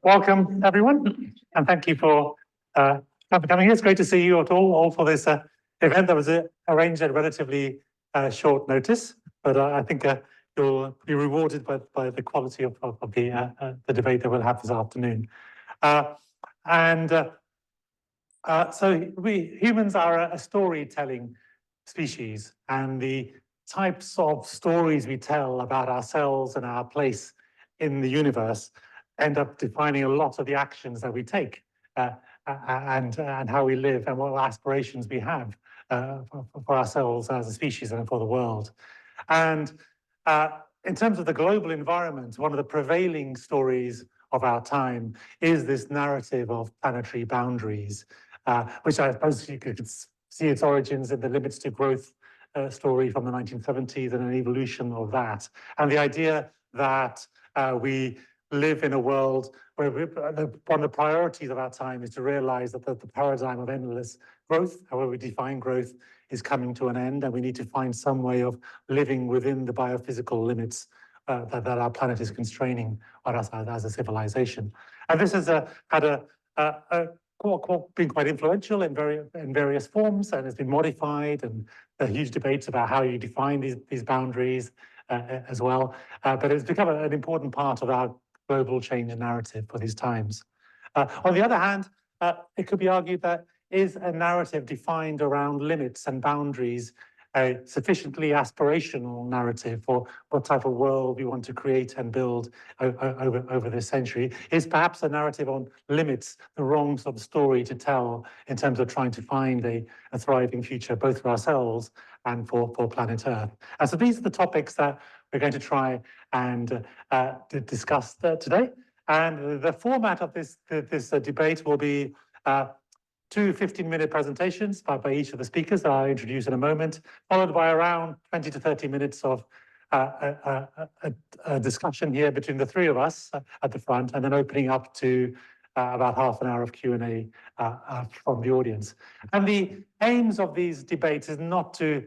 Welcome, everyone, and thank you for coming here. It's great to see you all for this event that was arranged at relatively short notice, but I think you'll be rewarded by the quality of the debate that we'll have this afternoon. So humans are a storytelling species, and the types of stories we tell about ourselves and our place in the universe end up defining a lot of the actions that we take and how we live and what aspirations we have for ourselves as a species and for the world. And in terms of the global environment, one of the prevailing stories of our time is this narrative of planetary boundaries, which I suppose you could see its origins in the limits to growth story from the 1970s and an evolution of that. And the idea that we live in a world where one of the priorities of our time is to realize that the paradigm of endless growth, however we define growth, is coming to an end, and we need to find some way of living within the biophysical limits that our planet is constraining on us as a civilization. And this has been quite influential in various forms, and has been modified, and there are huge debates about how you define these boundaries as well. But it's become an important part of our global change narrative for these times. On the other hand, it could be argued that is a narrative defined around limits and boundaries a sufficiently aspirational narrative for what type of world we want to create and build over this century? Is perhaps a narrative on limits the wrong sort of story to tell in terms of trying to find a thriving future, both for ourselves and for planet Earth? And so these are the topics that we're going to try and discuss today. And the format of this debate will be two 15-minute presentations by each of the speakers that I'll introduce in a moment, followed by around 20 to 30 minutes of a discussion here between the three of us at the front, and then opening up to about half an hour of Q&A from the audience. And the aims of these debates is not to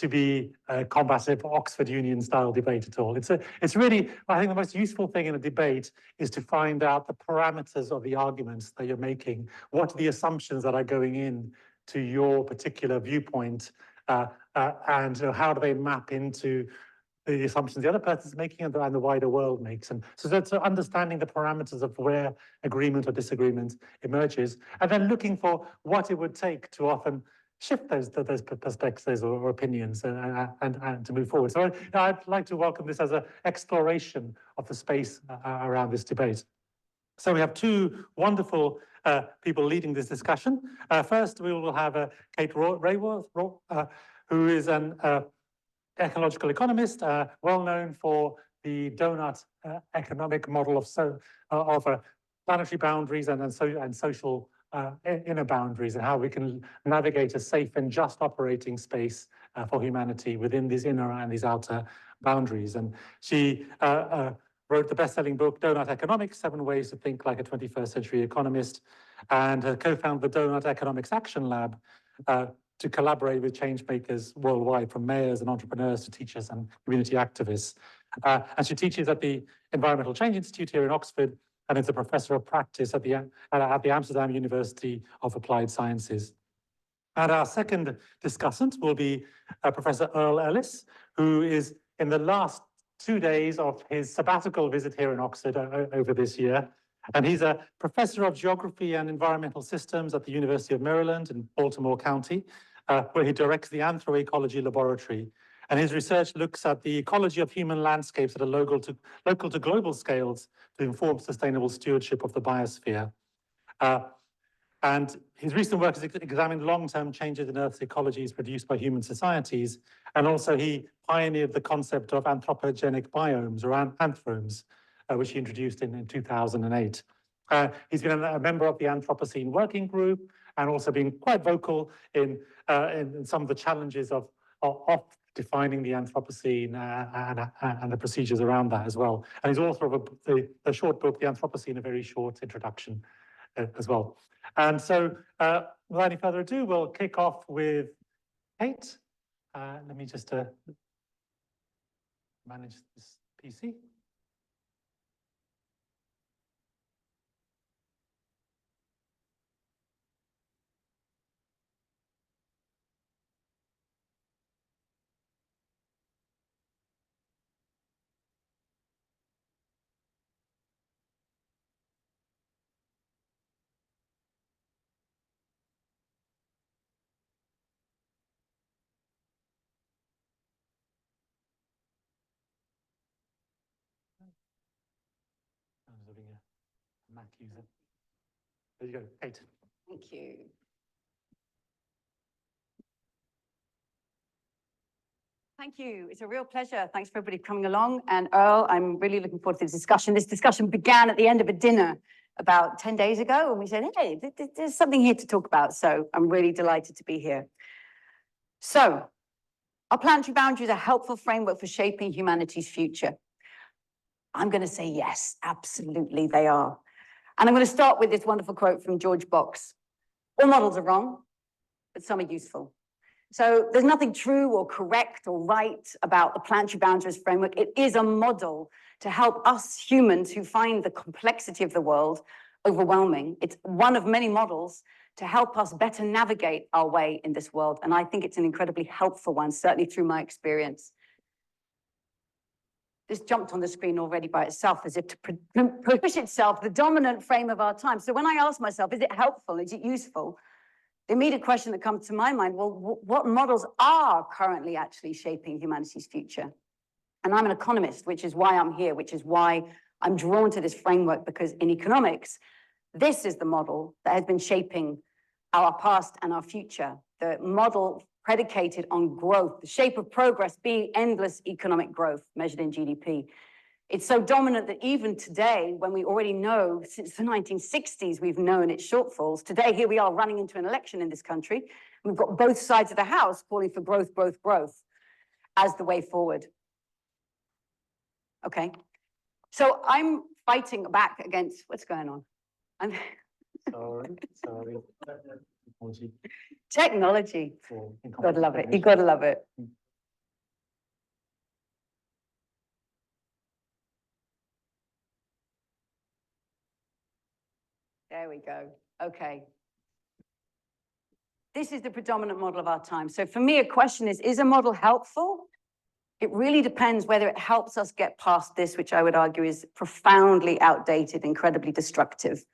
be a combative Oxford Union style debate at all. It's really, I think the most useful thing in a debate is to find out the parameters of the arguments that you're making. What are the assumptions that are going in to your particular viewpoint, and how do they map into the assumptions the other person's making and the wider world makes. And so that's understanding the parameters of where agreement or disagreement emerges, and then looking for what it would take to often shift those perspectives or opinions and to move forward. So I'd like to welcome this as an exploration of the space around this debate. So we have two wonderful people leading this discussion. First, we will have Kate Raworth, who is an ecological economist, well known for the doughnut economic model of planetary boundaries and social inner boundaries, and how we can navigate a safe and just operating space for humanity within these inner and these outer boundaries. And she wrote the best-selling book, Doughnut Economics, 7 Ways to Think Like a 21st Century Economist, and co-founded the Doughnut Economics Action Lab to collaborate with change makers worldwide, from mayors and entrepreneurs to teachers and community activists. And she teaches at the Environmental Change Institute here in Oxford, and is a professor of practice at the Amsterdam University of Applied Sciences. And our second discussant will be Professor Earle Ellis, who is in the last 2 days of his sabbatical visit here in Oxford over this year. And he's a professor of geography and environmental systems at the University of Maryland in Baltimore County, where he directs the Anthroecology Laboratory. And his research looks at the ecology of human landscapes at a local to global scales to inform sustainable stewardship of the biosphere. And his recent work has examined long-term changes in Earth's ecologies produced by human societies. And also he pioneered the concept of anthropogenic biomes, or anthromes, which he introduced in 2008. He's been a member of the Anthropocene Working Group, and also been quite vocal in some of the challenges of defining the Anthropocene and the procedures around that as well. And he's author of the short book, The Anthropocene, a very short introduction as well. And so without any further ado, we'll kick off with Kate. Let me just manage this PC. being a Mac user. There you go, Kate. Thank you. Thank you. It's a real pleasure. Thanks for everybody coming along. And Earl, I'm really looking forward to this discussion. This discussion began at the end of a dinner about 10 days ago, and we said, hey, there's something here to talk about. So I'm really delighted to be here. So, are planetary boundaries a helpful framework for shaping humanity's future? I'm going to say yes, absolutely they are. And I'm going to start with this wonderful quote from George Box. All models are wrong, but some are useful. So there's nothing true or correct or right about the planetary boundaries framework. It is a model to help us humans who find the complexity of the world overwhelming. It's one of many models to help us better navigate our way in this world. And I think it's an incredibly helpful one, certainly through my experience. This jumped on the screen already by itself as if to push itself, the dominant frame of our time. So when I ask myself, is it helpful? Is it useful? The immediate question that comes to my mind, well, what models are currently actually shaping humanity's future? And I'm an economist, which is why I'm here, which is why I'm drawn to this framework, because in economics, this is the model that has been shaping our past and our future. The model predicated on growth, the shape of progress being endless economic growth measured in GDP. It's so dominant that even today, when we already know since the 1960s, we've known its shortfalls. Today, here we are running into an election in this country. We've got both sides of the house calling for growth, growth, growth as the way forward. Okay. So I'm fighting back against, what's going on? Sorry. Technology. You gotta love it. You gotta love it. There we go. Okay. This is the predominant model of our time. So for me, a question is a model helpful? It really depends whether it helps us get past this, which I would argue is profoundly outdated, incredibly destructive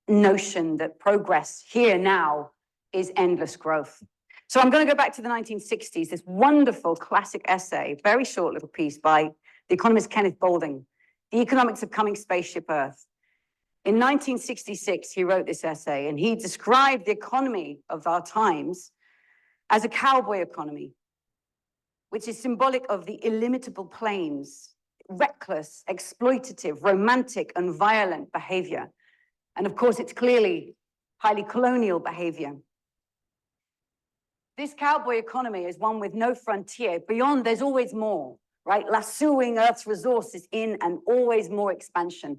notion that progress here now is endless growth. So I'm going to go back to the 1960s, this wonderful classic essay, very short little piece by the economist Kenneth Boulding, The Economics of Coming Spaceship Earth. In 1966, he wrote this essay, and he described the economy of our times as a cowboy economy, which is symbolic of the illimitable plains, reckless, exploitative, romantic, and violent behavior. And of course, it's clearly highly colonial behavior. This cowboy economy is one with no frontier. Beyond, there's always more, right? Lassoing Earth's resources in and always more expansion.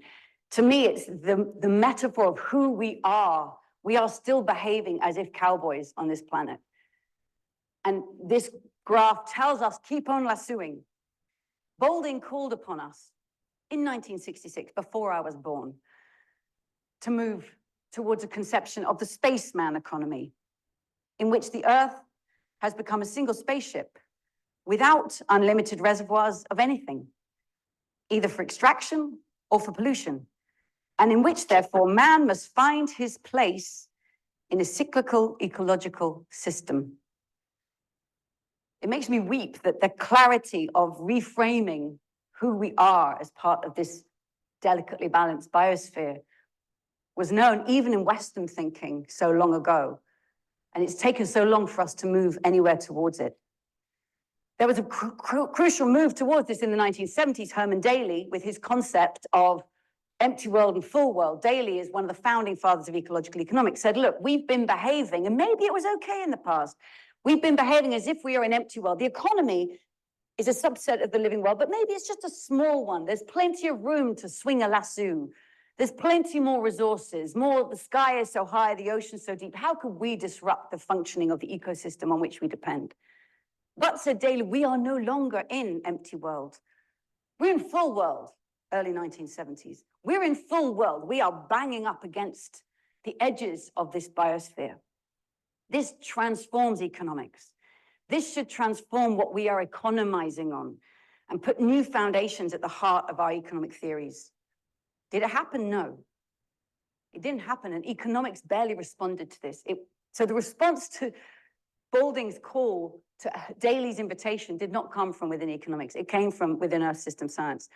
To me, it's the metaphor of who we are. We are still behaving as if cowboys on this planet. And this graph tells us, keep on lassoing. Boulding called upon us in 1966, before I was born, to move towards a conception of the spaceman economy, in which the Earth has become a single spaceship without unlimited reservoirs of anything, either for extraction or for pollution, and in which, therefore, man must find his place in a cyclical ecological system. It makes me weep that the clarity of reframing who we are as part of this delicately balanced biosphere was known even in Western thinking so long ago. And it's taken so long for us to move anywhere towards it. There was a crucial move towards this in the 1970s. Herman Daly, with his concept of empty world and full world. Daly is one of the founding fathers of ecological economics, said, look, we've been behaving, and maybe it was okay in the past. We've been behaving as if we are an empty world. The economy is a subset of the living world, but maybe it's just a small one. There's plenty of room to swing a lasso. There's plenty more resources, the sky is so high, the ocean's so deep. How could we disrupt the functioning of the ecosystem on which we depend? But, said Daly, we are no longer in empty world. We're in full world, early 1970s. We're in full world. We are banging up against the edges of this biosphere. This transforms economics. This should transform what we are economizing on and put new foundations at the heart of our economic theories. Did it happen? No. It didn't happen, and economics barely responded to this. So the response to Boulding's call, to Daly's invitation, did not come from within economics. It came from within Earth system science.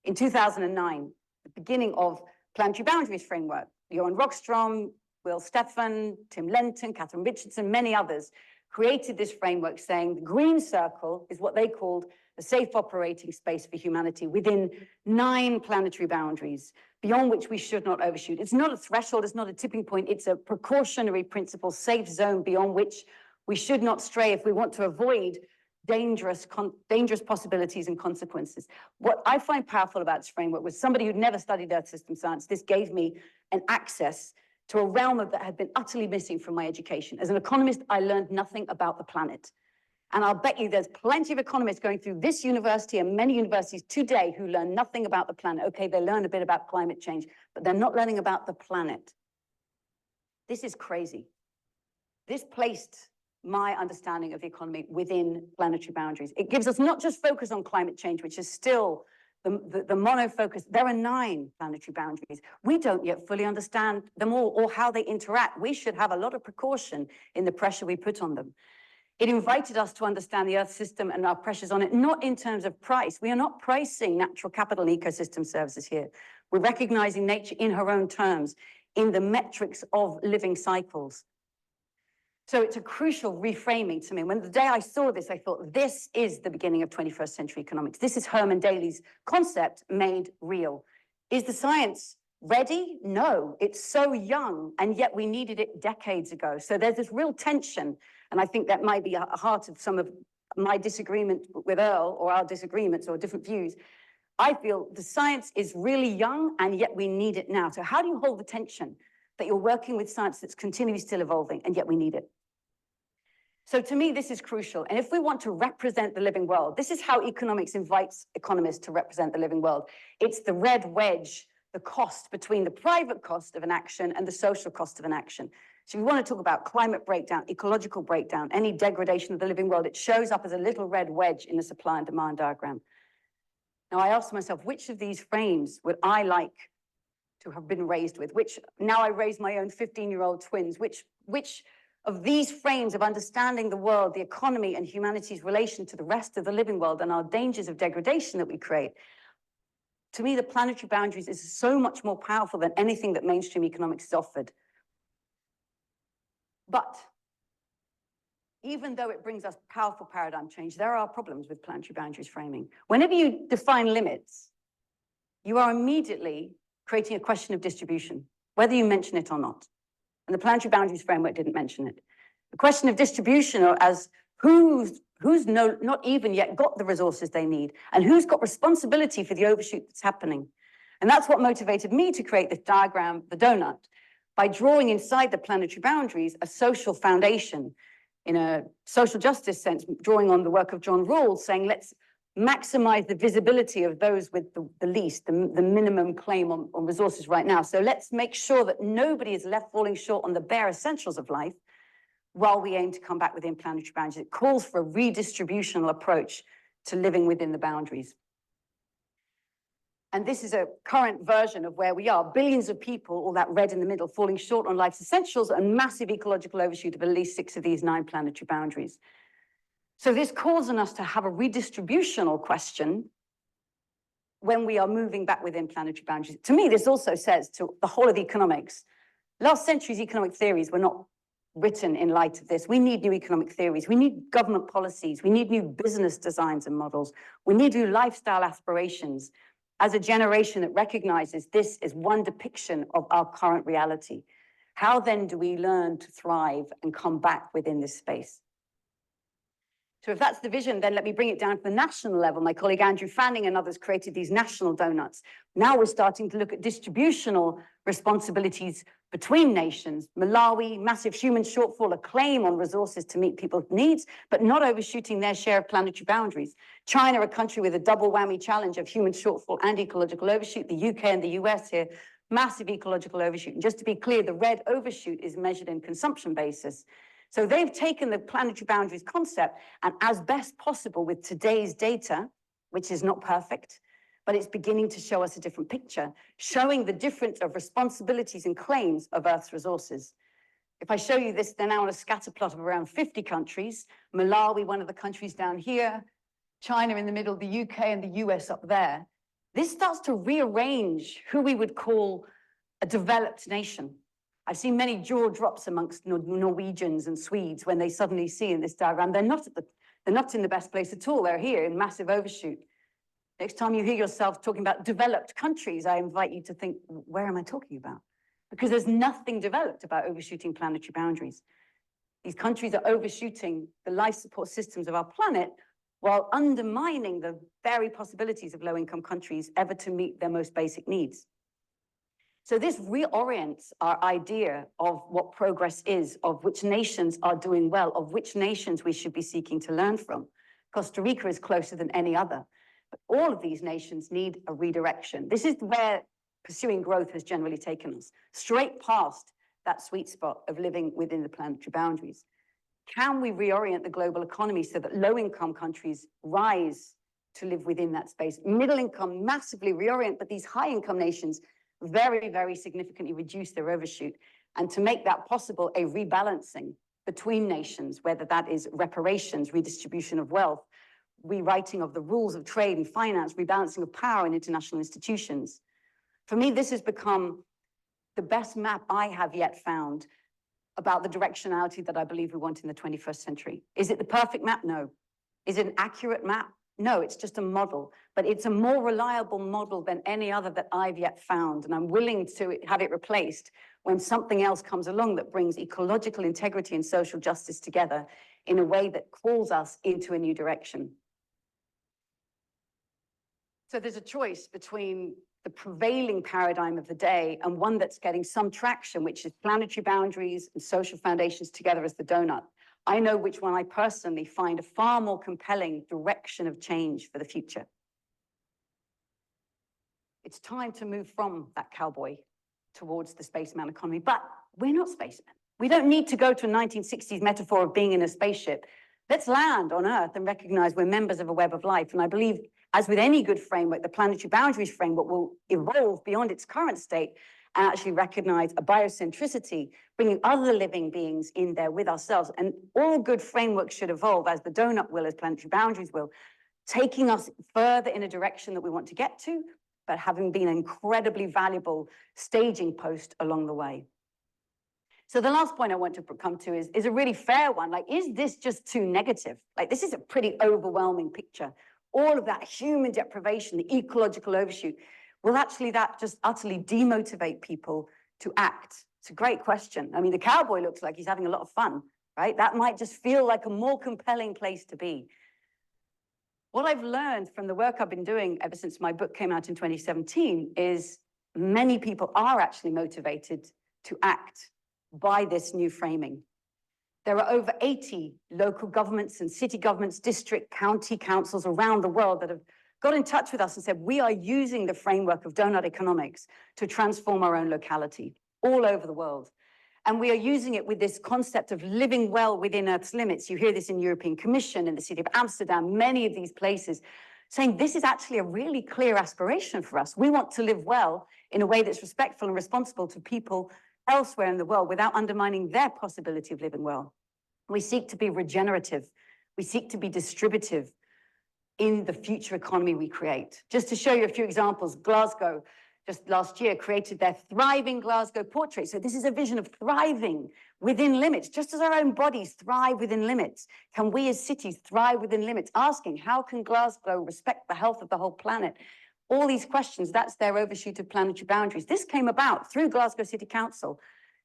In 2009, the beginning of planetary boundaries framework. Johan Rockstrom, Will Stephan, Tim Lenton, Catherine Richardson, many others created this framework saying the green circle is what they called the safe operating space for humanity within 9 planetary boundaries, beyond which we should not overshoot. It's not a threshold, it's not a tipping point, it's a precautionary principle, safe zone beyond which we should not stray if we want to avoid dangerous possibilities and consequences. What I find powerful about this framework was somebody who'd never studied Earth system science. This gave me an access to a realm that had been utterly missing from my education. As an economist, I learned nothing about the planet. And I'll bet you there's plenty of economists going through this university and many universities today who learn nothing about the planet. Okay, they learn a bit about climate change, but they're not learning about the planet. This is crazy. This placed my understanding of the economy within planetary boundaries. It gives us not just focus on climate change, which is still the mono focus. There are 9 planetary boundaries. We don't yet fully understand them all or how they interact. We should have a lot of precaution in the pressure we put on them. It invited us to understand the Earth system and our pressures on it, not in terms of price. We are not pricing natural capital and ecosystem services here. We're recognizing nature in her own terms, in the metrics of living cycles. So it's a crucial reframing to me. When the day I saw this, I thought, this is the beginning of 21st century economics. This is Herman Daly's concept made real. Is the science ready? No, it's so young, and yet we needed it decades ago. So there's this real tension, and I think that might be at the heart of some of my disagreement with Earl, or our disagreements or different views. I feel the science is really young, and yet we need it now. So how do you hold the tension that you're working with science that's continually still evolving, and yet we need it? So to me, this is crucial. And if we want to represent the living world, this is how economics invites economists to represent the living world. It's the red wedge, the cost between the private cost of an action and the social cost of an action. So if we want to talk about climate breakdown, ecological breakdown, any degradation of the living world, it shows up as a little red wedge in the supply and demand diagram. Now I asked myself, which of these frames would I like to have been raised with? Now I raise my own 15-year-old twins, which of these frames of understanding the world, the economy, and humanity's relation to the rest of the living world and our dangers of degradation that we create, to me, the planetary boundaries is so much more powerful than anything that mainstream economics has offered. But even though it brings us powerful paradigm change, there are problems with planetary boundaries framing. Whenever you define limits, you are immediately creating a question of distribution, whether you mention it or not. And the planetary boundaries framework didn't mention it. The question of distribution, or as who's not even yet got the resources they need, and who's got responsibility for the overshoot that's happening. And that's what motivated me to create this diagram, the doughnut, by drawing inside the planetary boundaries a social foundation in a social justice sense, drawing on the work of John Rawls, saying let's maximize the visibility of those with the least, the minimum claim on resources right now. So let's make sure that nobody is left falling short on the bare essentials of life while we aim to come back within planetary boundaries. It calls for a redistributional approach to living within the boundaries. And this is a current version of where we are. Billions of people, all that red in the middle, falling short on life's essentials, and massive ecological overshoot of at least 6 of these 9 planetary boundaries. So this calls on us to have a redistributional question when we are moving back within planetary boundaries. To me, this also says to the whole of economics, last century's economic theories were not written in light of this. We need new economic theories. We need government policies. We need new business designs and models. We need new lifestyle aspirations as a generation that recognizes this is one depiction of our current reality. How then do we learn to thrive and come back within this space? So if that's the vision, then let me bring it down to the national level. My colleague Andrew Fanning and others created these national doughnuts. Now we're starting to look at distributional responsibilities between nations. Malawi, massive human shortfall, a claim on resources to meet people's needs, but not overshooting their share of planetary boundaries. China, a country with a double whammy challenge of human shortfall and ecological overshoot. The UK and the US here, massive ecological overshoot. And just to be clear, the red overshoot is measured in consumption basis. So they've taken the planetary boundaries concept and as best possible with today's data, which is not perfect, but it's beginning to show us a different picture, showing the difference of responsibilities and claims of Earth's resources. If I show you this, they're now on a scatter plot of around 50 countries, Malawi, one of the countries down here, China in the middle, the UK and the US up there. This starts to rearrange who we would call a developed nation. I've seen many jaw drops amongst Norwegians and Swedes when they suddenly see in this diagram, they're not in the best place at all. They're here in massive overshoot. Next time you hear yourself talking about developed countries, I invite you to think, where am I talking about? Because there's nothing developed about overshooting planetary boundaries. These countries are overshooting the life support systems of our planet while undermining the very possibilities of low-income countries ever to meet their most basic needs. So this reorients our idea of what progress is, of which nations are doing well, of which nations we should be seeking to learn from. Costa Rica is closer than any other, but all of these nations need a redirection. This is where pursuing growth has generally taken us, straight past that sweet spot of living within the planetary boundaries. Can we reorient the global economy so that low-income countries rise to live within that space? Middle income massively reorient, but these high-income nations very, very significantly reduce their overshoot. And to make that possible, a rebalancing between nations, whether that is reparations, redistribution of wealth, rewriting of the rules of trade and finance, rebalancing of power in international institutions. For me, this has become the best map I have yet found about the directionality that I believe we want in the 21st century. Is it the perfect map? No. Is it an accurate map? No, it's just a model, but it's a more reliable model than any other that I've yet found. And I'm willing to have it replaced when something else comes along that brings ecological integrity and social justice together in a way that calls us into a new direction. So there's a choice between the prevailing paradigm of the day and one that's getting some traction, which is planetary boundaries and social foundations together as the donut. I know which one I personally find a far more compelling direction of change for the future. It's time to move from that cowboy towards the spaceman economy, but we're not spacemen. We don't need to go to a 1960s metaphor of being in a spaceship. Let's land on Earth and recognize we're members of a web of life. And I believe, as with any good framework, the planetary boundaries framework will evolve beyond its current state and actually recognize a biocentricity, bringing other living beings in there with ourselves. And all good frameworks should evolve, as the donut will, as planetary boundaries will, taking us further in a direction that we want to get to, but having been an incredibly valuable staging post along the way. So the last point I want to come to is a really fair one. Like, is this just too negative? Like, this is a pretty overwhelming picture. All of that human deprivation, the ecological overshoot, will actually that just utterly demotivate people to act? It's a great question. I mean, the cowboy looks like he's having a lot of fun, right? That might just feel like a more compelling place to be. What I've learned from the work I've been doing ever since my book came out in 2017 is many people are actually motivated to act by this new framing. There are over 80 local governments and city governments, district, county councils around the world that have got in touch with us and said, we are using the framework of donut economics to transform our own locality all over the world. And we are using it with this concept of living well within Earth's limits. You hear this in European Commission, in the city of Amsterdam, many of these places, saying this is actually a really clear aspiration for us. We want to live well in a way that's respectful and responsible to people elsewhere in the world without undermining their possibility of living well. We seek to be regenerative. We seek to be distributive in the future economy we create. Just to show you a few examples, Glasgow, just last year, created their Thriving Glasgow Portrait. So this is a vision of thriving within limits, just as our own bodies thrive within limits. Can we as cities thrive within limits? Asking, how can Glasgow respect the health of the whole planet? All these questions, that's their overshoot of planetary boundaries. This came about through Glasgow City Council,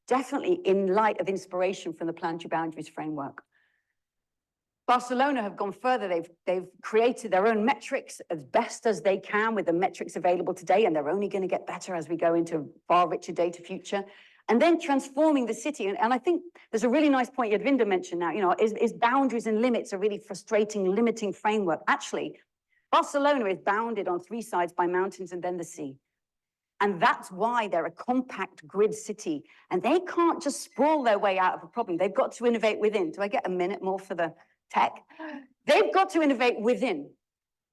definitely in light of inspiration from the planetary boundaries framework. Barcelona have gone further. They've created their own metrics as best as they can with the metrics available today, and they're only going to get better as we go into a far richer data future. And then transforming the city. And I think there's a really nice point Yadvinder mentioned now, is boundaries and limits a really frustrating, limiting framework? Actually, Barcelona is bounded on three sides by mountains and then the sea. And that's why they're a compact grid city. And they can't just sprawl their way out of a problem. They've got to innovate within. Do I get a minute more for the tech? They've got to innovate within.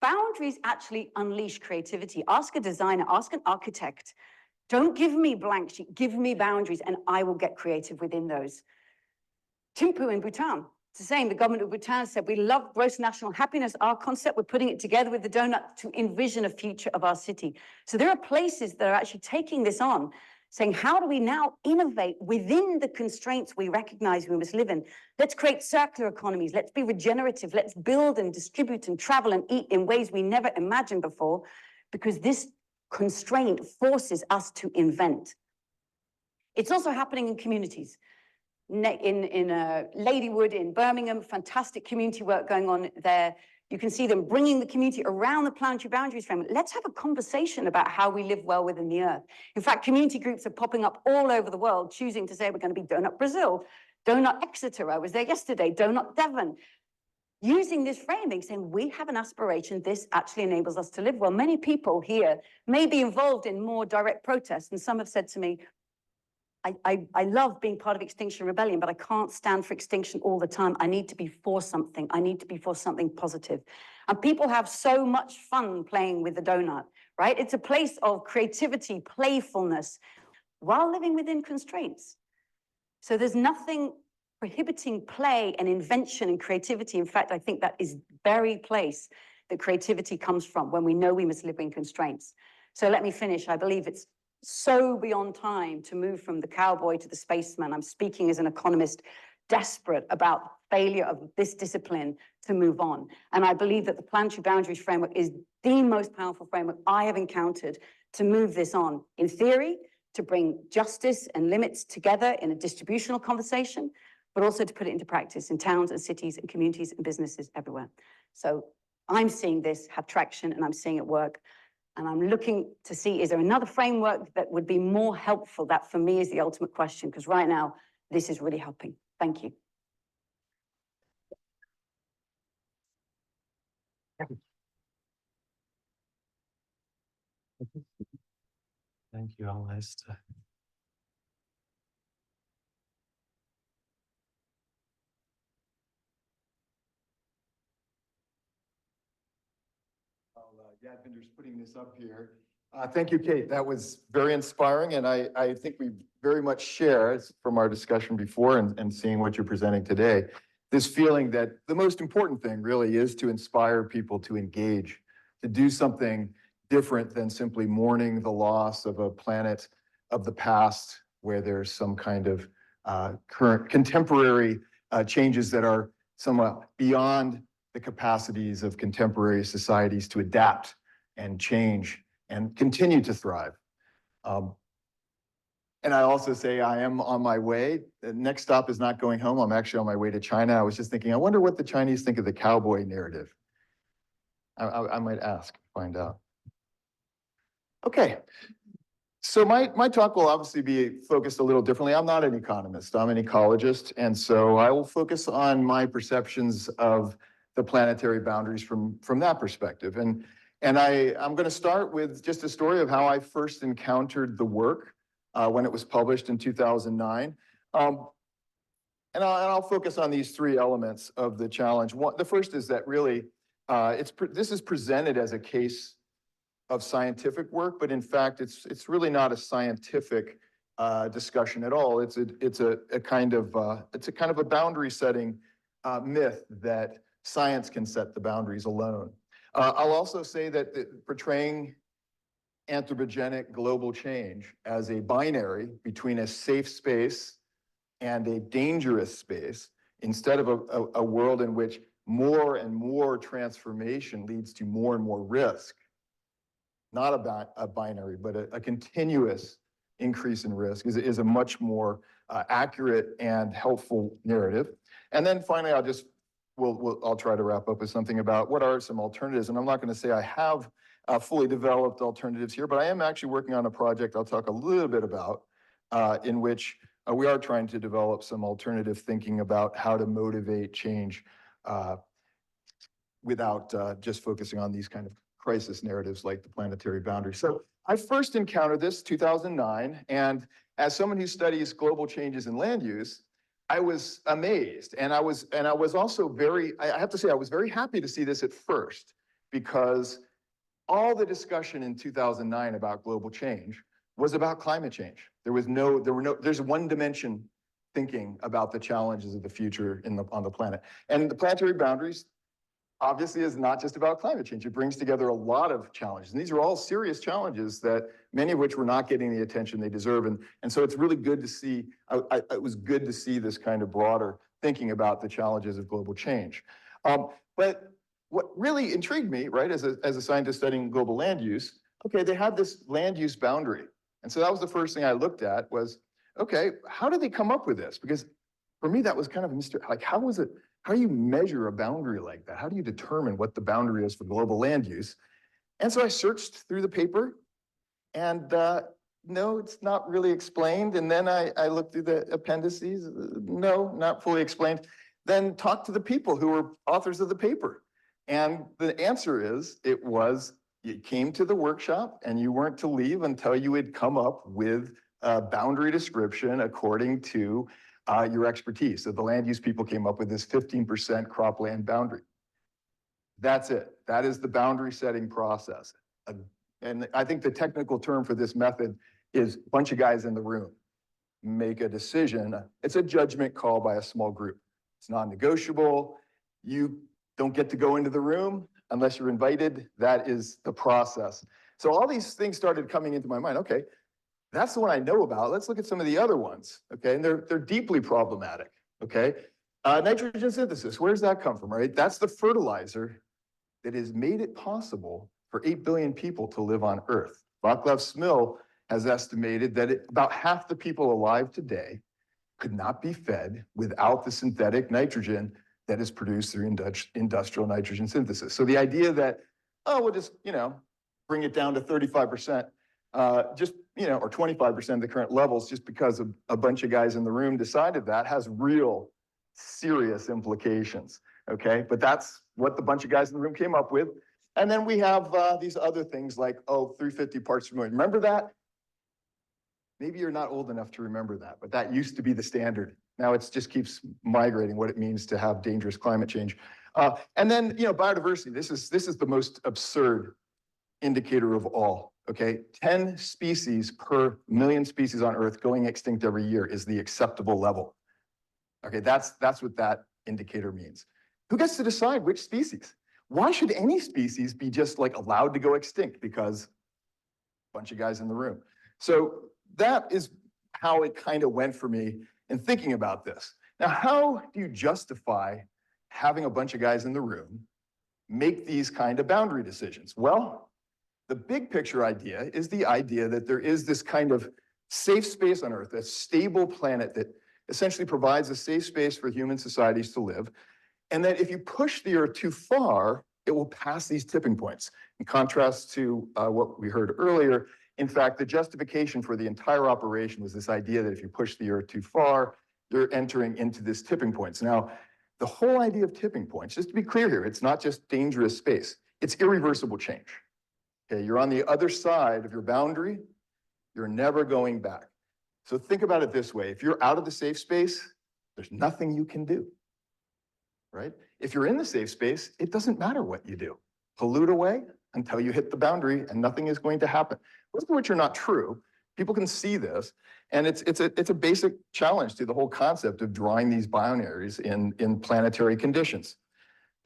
Boundaries actually unleash creativity. Ask a designer, ask an architect. Don't give me blank sheet, give me boundaries, and I will get creative within those. Thimphu in Bhutan, it's the same. The government of Bhutan said, we love gross national happiness, our concept, we're putting it together with the donut to envision a future of our city. So there are places that are actually taking this on, saying, how do we now innovate within the constraints we recognize we must live in? Let's create circular economies. Let's be regenerative. Let's build and distribute and travel and eat in ways we never imagined before, because this constraint forces us to invent. It's also happening in communities. In Ladywood in Birmingham, fantastic community work going on there. You can see them bringing the community around the planetary boundaries framework. Let's have a conversation about how we live well within the earth. In fact, community groups are popping up all over the world, choosing to say we're going to be Doughnut Brazil, Doughnut Exeter, I was there yesterday, Doughnut Devon, using this framing, saying we have an aspiration, this actually enables us to live well. Many people here may be involved in more direct protests, and some have said to me, I love being part of Extinction Rebellion, but I can't stand for extinction all the time. I need to be for something. I need to be for something positive. And people have so much fun playing with the donut, right? It's a place of creativity, playfulness, while living within constraints. So there's nothing prohibiting play and invention and creativity. In fact, I think that is the very place that creativity comes from, when we know we must live in constraints. So let me finish. I believe it's so beyond time to move from the cowboy to the spaceman. I'm speaking as an economist, desperate about failure of this discipline to move on. And I believe that the planetary boundaries framework is the most powerful framework I have encountered to move this on. In theory, to bring justice and limits together in a distributional conversation, but also to put it into practice in towns and cities and communities and businesses everywhere. So I'm seeing this have traction, and I'm seeing it work. And I'm looking to see, is there another framework that would be more helpful? That for me is the ultimate question, because right now, this is really helping. Thank you. Thank you, Alice. Yadvinder's putting this up here. Thank you, Kate. That was very inspiring, and I think we very much share, from our discussion before and seeing what you're presenting today, this feeling that the most important thing really is to inspire people to engage, to do something different than simply mourning the loss of a planet of the past, where there's some kind of current contemporary changes that are somewhat beyond the capacities of contemporary societies to adapt and change and continue to thrive. And I also say I am on my way. The next stop is not going home. I'm actually on my way to China. I was just thinking, I wonder what the Chinese think of the cowboy narrative. I might ask, find out. Okay. So my talk will obviously be focused a little differently. I'm not an economist, I'm an ecologist. And so I will focus on my perceptions of the planetary boundaries from that perspective. And I'm going to start with just a story of how I first encountered the work when it was published in 2009. And I'll focus on these three elements of the challenge. The first is that really, this is presented as a case of scientific work, but in fact, it's really not a scientific discussion at all. It's a kind of a boundary setting myth that science can set the boundaries alone. I'll also say that portraying anthropogenic global change as a binary between a safe space and a dangerous space, instead of a world in which more and more transformation leads to more and more risk, not a binary, but a continuous increase in risk, is a much more accurate and helpful narrative. And then finally, I'll try to wrap up with something about what are some alternatives. And I'm not going to say I have fully developed alternatives here, but I am actually working on a project I'll talk a little bit about, in which we are trying to develop some alternative thinking about how to motivate change without just focusing on these kind of crisis narratives like the planetary boundary. So I first encountered this 2009, and as someone who studies global changes in land use, I was amazed, and I was also I have to say, I was very happy to see this at first, because all the discussion in 2009 about global change was about climate change. There's one dimension thinking about the challenges of the future on the planet. And the planetary boundaries obviously is not just about climate change. It brings together a lot of challenges. And these are all serious challenges that many of which were not getting the attention they deserve. And so it's really good to see, it was good to see this kind of broader thinking about the challenges of global change. But what really intrigued me, right, as a scientist studying global land use, okay, they had this land use boundary. And so that was the first thing I looked at was, okay, how did they come up with this? Because for me, that was kind of a mystery. Like, how do you measure a boundary like that? How do you determine what the boundary is for global land use? And so I searched through the paper and no, it's not really explained. And then I looked through the appendices. No, not fully explained. Then talked to the people who were authors of the paper. And the answer is, you came to the workshop and you weren't to leave until you had come up with a boundary description according to your expertise. So the land use people came up with this 15% cropland boundary. That's it. That is the boundary setting process. And I think the technical term for this method is a bunch of guys in the room make a decision. It's a judgment call by a small group. It's non-negotiable. You don't get to go into the room unless you're invited. That is the process. So all these things started coming into my mind. Okay, that's the one I know about. Let's look at some of the other ones. Okay, and they're deeply problematic. Okay, nitrogen synthesis. Where does that come from? Right, that's the fertilizer that has made it possible for 8 billion people to live on Earth. Václav Smil has estimated that about half the people alive today could not be fed without the synthetic nitrogen that is produced through industrial nitrogen synthesis. So the idea that, oh, we'll just, bring it down to 35%, or 25% of the current levels just because a bunch of guys in the room decided that has real serious implications, okay? But that's what the bunch of guys in the room came up with. And then we have these other things like, 350 parts per million. Remember that? Maybe you're not old enough to remember that, but that used to be the standard. Now it just keeps migrating what it means to have dangerous climate change. And then, biodiversity. This is the most absurd indicator of all, okay? 10 species per million species on Earth going extinct every year is the acceptable level. Okay, that's what that indicator means. Who gets to decide which species? Why should any species be just like allowed to go extinct because a bunch of guys in the room? So that is how it kind of went for me in thinking about this. Now, how do you justify having a bunch of guys in the room make these kind of boundary decisions? Well, the big picture idea is the idea that there is this kind of safe space on Earth, a stable planet that essentially provides a safe space for human societies to live. And that if you push the Earth too far, it will pass these tipping points. In contrast to what we heard earlier, in fact, the justification for the entire operation was this idea that if you push the Earth too far, you're entering into this tipping points. Now, the whole idea of tipping points, just to be clear here, it's not just dangerous space, it's irreversible change. Okay, you're on the other side of your boundary, you're never going back. So think about it this way, if you're out of the safe space, there's nothing you can do, right? If you're in the safe space, it doesn't matter what you do. Pollute away until you hit the boundary and nothing is going to happen. Both of which are not true. People can see this. And it's a basic challenge to the whole concept of drawing these binaries in planetary conditions.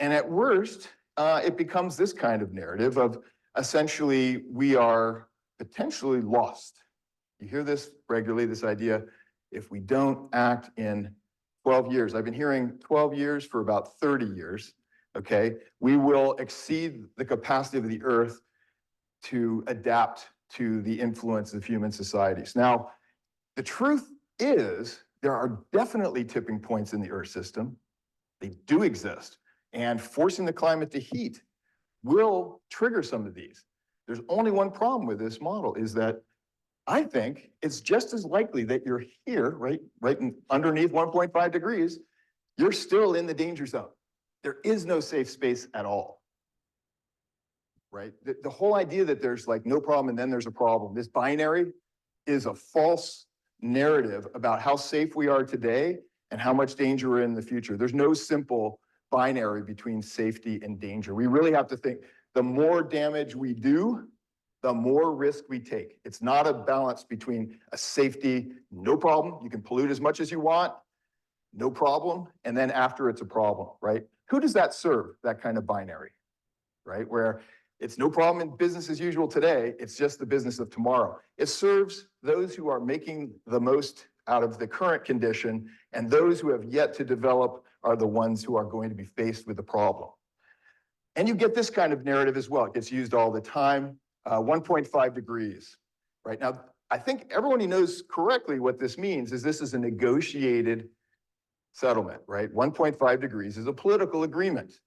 And at worst, it becomes this kind of narrative of essentially we are potentially lost. You hear this regularly, this idea, if we don't act in 12 years, I've been hearing 12 years for about 30 years, okay? We will exceed the capacity of the Earth to adapt to the influence of human societies. Now, the truth is there are definitely tipping points in the Earth system. They do exist. And forcing the climate to heat will trigger some of these. There's only one problem with this model is that I think it's just as likely that you're here, right underneath 1.5 degrees, you're still in the danger zone. There is no safe space at all, right? The whole idea that there's like no problem and then there's a problem, this binary is a false narrative about how safe we are today and how much danger we're in the future. There's no simple binary between safety and danger. We really have to think the more damage we do, the more risk we take. It's not a balance between a safety, no problem, you can pollute as much as you want, no problem, and then after it's a problem, right? Who does that serve, that kind of binary, right? Where it's no problem in business as usual today, it's just the business of tomorrow. It serves those who are making the most out of the current condition, and those who have yet to develop are the ones who are going to be faced with the problem. And you get this kind of narrative as well. It gets used all the time, 1.5 degrees, right? Now, I think everyone who knows correctly what this means is this is a negotiated settlement, right? 1.5 degrees is a political agreement.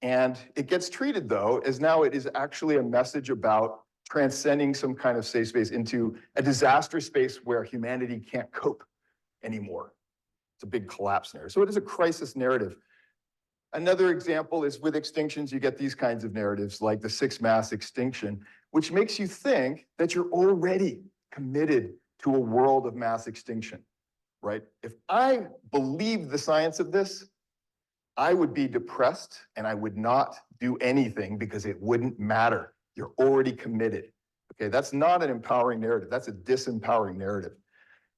And it gets treated, though, as now it is actually a message about transcending some kind of safe space into a disastrous space where humanity can't cope anymore. It's a big collapse narrative. So it is a crisis narrative. Another example is with extinctions, you get these kinds of narratives like the sixth mass extinction, which makes you think that you're already committed to a world of mass extinction, right? If I believed the science of this, I would be depressed and I would not do anything because it wouldn't matter. You're already committed. Okay, that's not an empowering narrative. That's a disempowering narrative.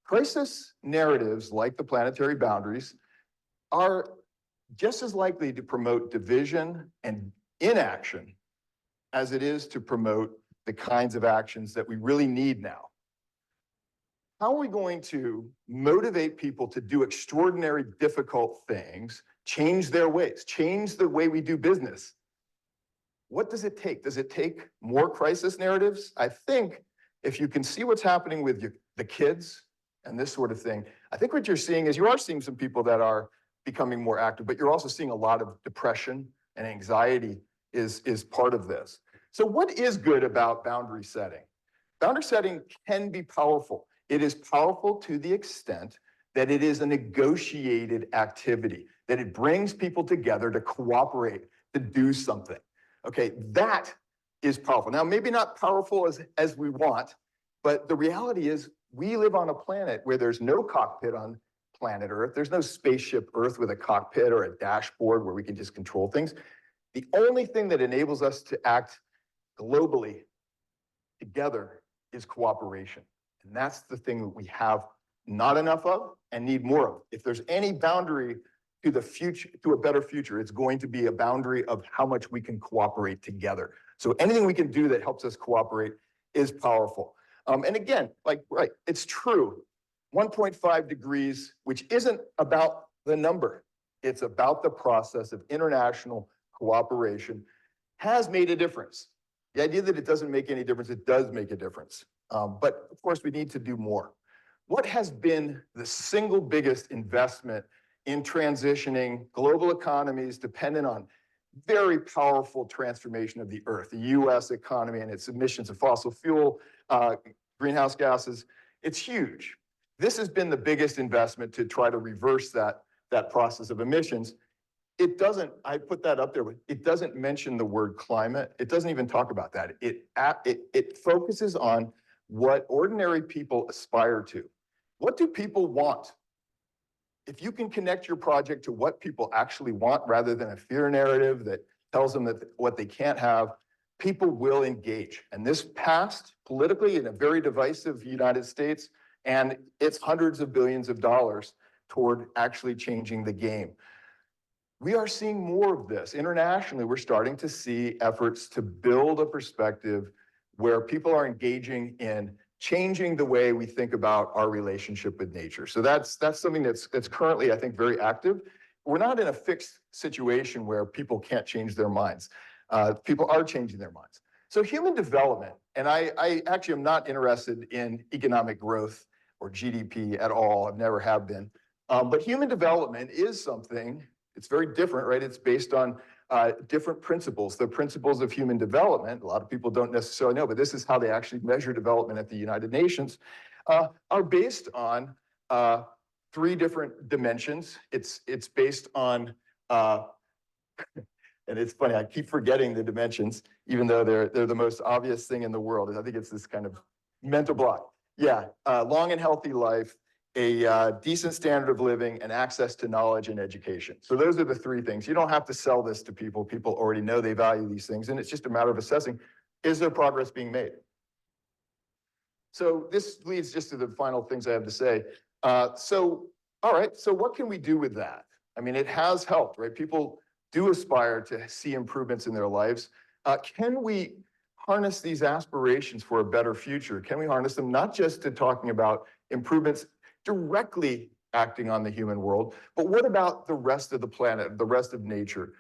Crisis narratives like the planetary boundaries are just as likely to promote division and inaction as it is to promote the kinds of actions that we really need now. How are we going to motivate people to do extraordinary, difficult things, change their ways, change the way we do business? What does it take? Does it take more crisis narratives? I think if you can see what's happening with the kids and this sort of thing, I think what you're seeing is you are seeing some people that are becoming more active, but you're also seeing a lot of depression and anxiety is part of this. So what is good about boundary setting? Boundary setting can be powerful. It is powerful to the extent that it is a negotiated activity, that it brings people together to cooperate, to do something. Okay, that is powerful. Now, maybe not powerful as we want, but the reality is we live on a planet where there's no cockpit on planet Earth. There's no spaceship Earth with a cockpit or a dashboard where we can just control things. The only thing that enables us to act globally together is cooperation. And that's the thing that we have not enough of and need more of. If there's any boundary to the future, to a better future, it's going to be a boundary of how much we can cooperate together. So anything we can do that helps us cooperate is powerful. And again, right, it's true. 1.5 degrees, which isn't about the number, it's about the process of international cooperation, has made a difference. The idea that it doesn't make any difference, it does make a difference. But of course, we need to do more. What has been the single biggest investment in transitioning global economies dependent on very powerful transformation of the Earth, the US economy and its emissions of fossil fuel, greenhouse gases? It's huge. This has been the biggest investment to try to reverse that process of emissions. It doesn't, I put that up there, but it doesn't mention the word climate. It doesn't even talk about that. It focuses on what ordinary people aspire to. What do people want? If you can connect your project to what people actually want rather than a fear narrative that tells them that what they can't have, people will engage. And this passed politically in a very divisive United States, and it's hundreds of billions of dollars toward actually changing the game. We are seeing more of this. Internationally, we're starting to see efforts to build a perspective where people are engaging in changing the way we think about our relationship with nature. So that's something that's currently, I think, very active. We're not in a fixed situation where people can't change their minds. People are changing their minds. So human development, and I actually am not interested in economic growth or GDP at all. I've never have been. But human development is something, it's very different, right? It's based on different principles. The principles of human development, a lot of people don't necessarily know, but this is how they actually measure development at the United Nations, are based on three different dimensions. It's based on, and it's funny, I keep forgetting the dimensions, even though they're the most obvious thing in the world. And I think it's this kind of mental block. Yeah, long and healthy life, a decent standard of living, and access to knowledge and education. So those are the three things. You don't have to sell this to people. People already know they value these things, and it's just a matter of assessing, is there progress being made? So this leads just to the final things I have to say. All right, so what can we do with that? I mean, it has helped, right? People do aspire to see improvements in their lives, can we harness these aspirations for a better future? Can we harness them not just to talking about improvements directly acting on the human world, but what about the rest of the planet, the rest of nature?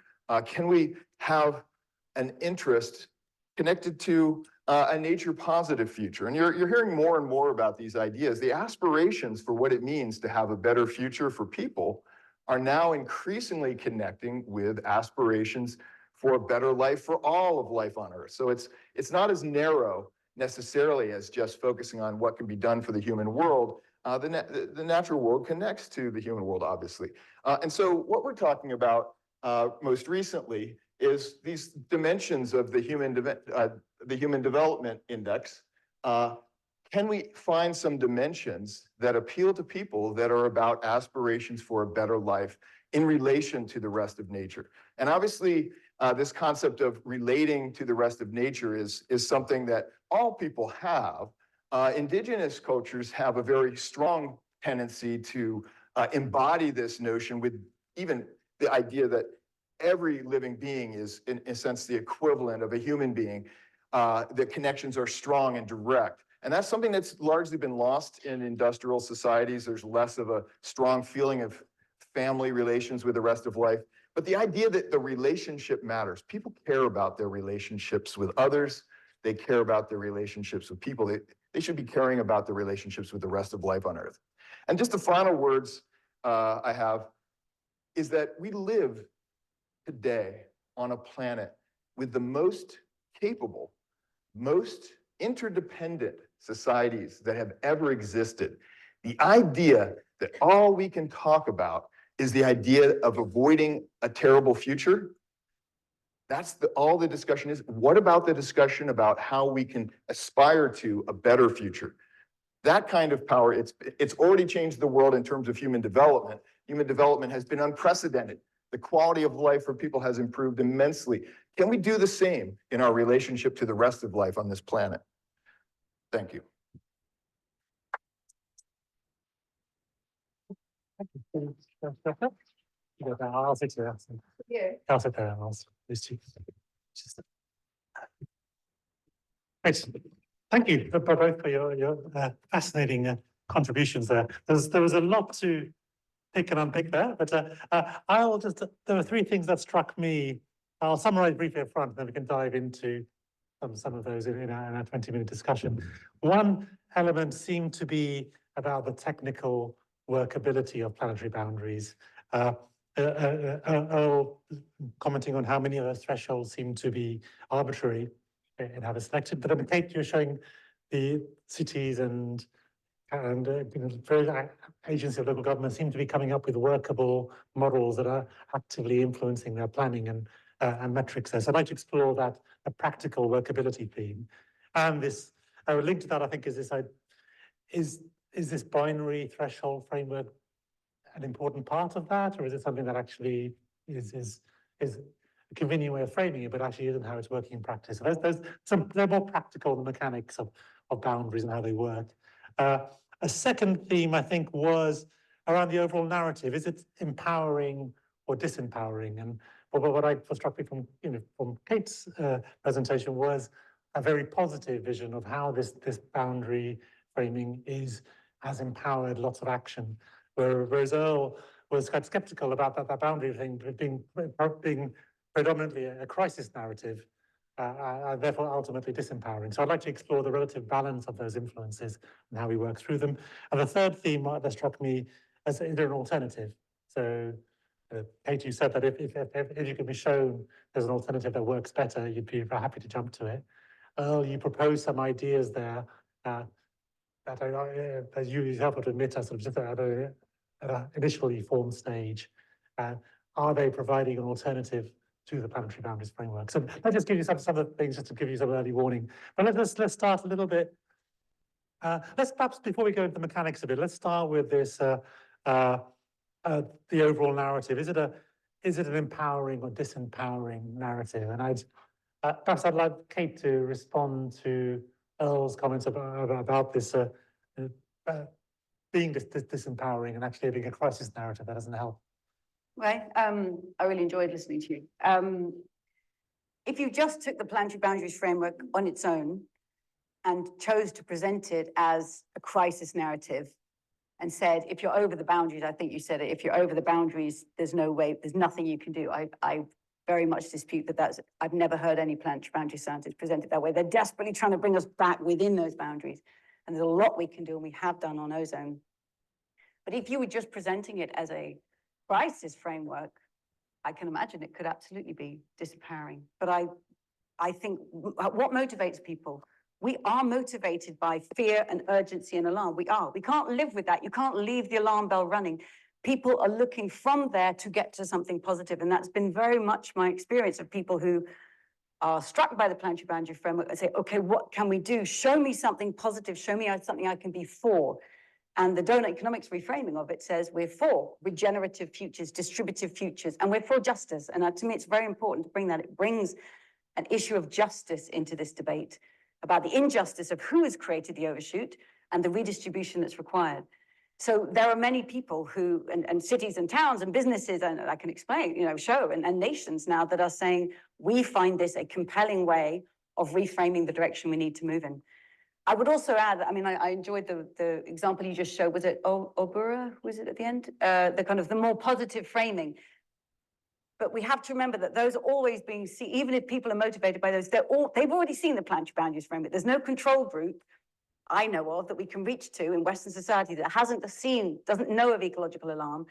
Can we have an interest connected to a nature positive future? And you're hearing more and more about these ideas. The aspirations for what it means to have a better future for people are now increasingly connecting with aspirations for a better life for all of life on Earth. So it's not as narrow necessarily as just focusing on what can be done for the human world. The natural world connects to the human world, obviously. And so what we're talking about most recently is these dimensions of the Human Development Index. Can we find some dimensions that appeal to people that are about aspirations for a better life in relation to the rest of nature? And obviously, this concept of relating to the rest of nature is something that all people have. Indigenous cultures have a very strong tendency to embody this notion with even the idea that every living being is, in a sense, the equivalent of a human being. The connections are strong and direct. And that's something that's largely been lost in industrial societies. There's less of a strong feeling of family relations with the rest of life. But the idea that the relationship matters, people care about their relationships with others. They care about their relationships with people. They should be caring about their relationships with the rest of life on Earth. And just the final words I have is that we live today on a planet with the most capable, most interdependent societies that have ever existed. The idea that all we can talk about is the idea of avoiding a terrible future. That's all the discussion is. What about the discussion about how we can aspire to a better future? That kind of power, it's already changed the world in terms of human development. Human development has been unprecedented. The quality of life for people has improved immensely. Can we do the same in our relationship to the rest of life on this planet? Thank you. I'll sit there. Yeah. I'll sit there. These two. Great. Thank you both for your fascinating contributions there. There was a lot to pick and unpick there, but I'll just, there were three things that struck me. I'll summarize briefly up front, and then we can dive into some of those in our 20-minute discussion. One element seemed to be about the technical workability of planetary boundaries. Earl commenting on how many of those thresholds seem to be arbitrary and how they're selected. But I mean, Kate, you're showing the cities and various agencies of local government seem to be coming up with workable models that are actively influencing their planning and metrics there. So I'd like to explore that, a practical workability theme. And this, linked to that, I think, is this binary threshold framework an important part of that, or is it something that actually is a convenient way of framing it, but actually isn't how it's working in practice? So they're more practical, the mechanics of boundaries and how they work. A second theme, I think, was around the overall narrative. Is it empowering or disempowering? And what struck me from Kate's presentation was a very positive vision of how this boundary framing has empowered lots of action. Whereas Earl was quite skeptical about that boundary thing being predominantly a crisis narrative, therefore ultimately disempowering. So I'd like to explore the relative balance of those influences and how we work through them. And the third theme that struck me as is there an alternative? So Kate, you said that if you can be shown there's an alternative that works better, you'd be very happy to jump to it. Earl, you proposed some ideas there that as you helped to admit are sort of just at an initially formed stage. Are they providing an alternative to the planetary boundaries framework? So let's just give you some of the things just to give you some early warning. But let's start a little bit. Let's perhaps, before we go into the mechanics of it, let's start with this the overall narrative. Is it an empowering or disempowering narrative? And perhaps I'd like Kate to respond to Earl's comments about this being disempowering and actually being a crisis narrative that doesn't help. Right, I really enjoyed listening to you. If you just took the planetary boundaries framework on its own and chose to present it as a crisis narrative and said, if you're over the boundaries, I think you said it, if you're over the boundaries, there's no way, there's nothing you can do. I very much dispute that I've never heard any planetary boundary scientists present it that way. They're desperately trying to bring us back within those boundaries. And there's a lot we can do, and we have done on ozone. But if you were just presenting it as a crisis framework, I can imagine it could absolutely be disempowering. But I think what motivates people, we are motivated by fear and urgency and alarm. We are. We can't live with that. You can't leave the alarm bell running. People are looking from there to get to something positive. And that's been very much my experience of people who are struck by the planetary boundary framework and say, okay, what can we do? Show me something positive. Show me something I can be for. And the doughnut economics reframing of it says we're for regenerative futures, distributive futures, and we're for justice. And to me, it's very important to bring that. It brings an issue of justice into this debate about the injustice of who has created the overshoot and the redistribution that's required. So there are many people who, and cities and towns and businesses, and I can explain, and nations now that are saying, we find this a compelling way of reframing the direction we need to move in. I would also add, I mean, I enjoyed the example you just showed. Was it Obura? Was it at the end? The kind of the more positive framing. But we have to remember that those are always being seen, even if people are motivated by those, they've already seen the planetary boundaries framework. There's no control group I know of that we can reach to in Western society that doesn't know of ecological alarm.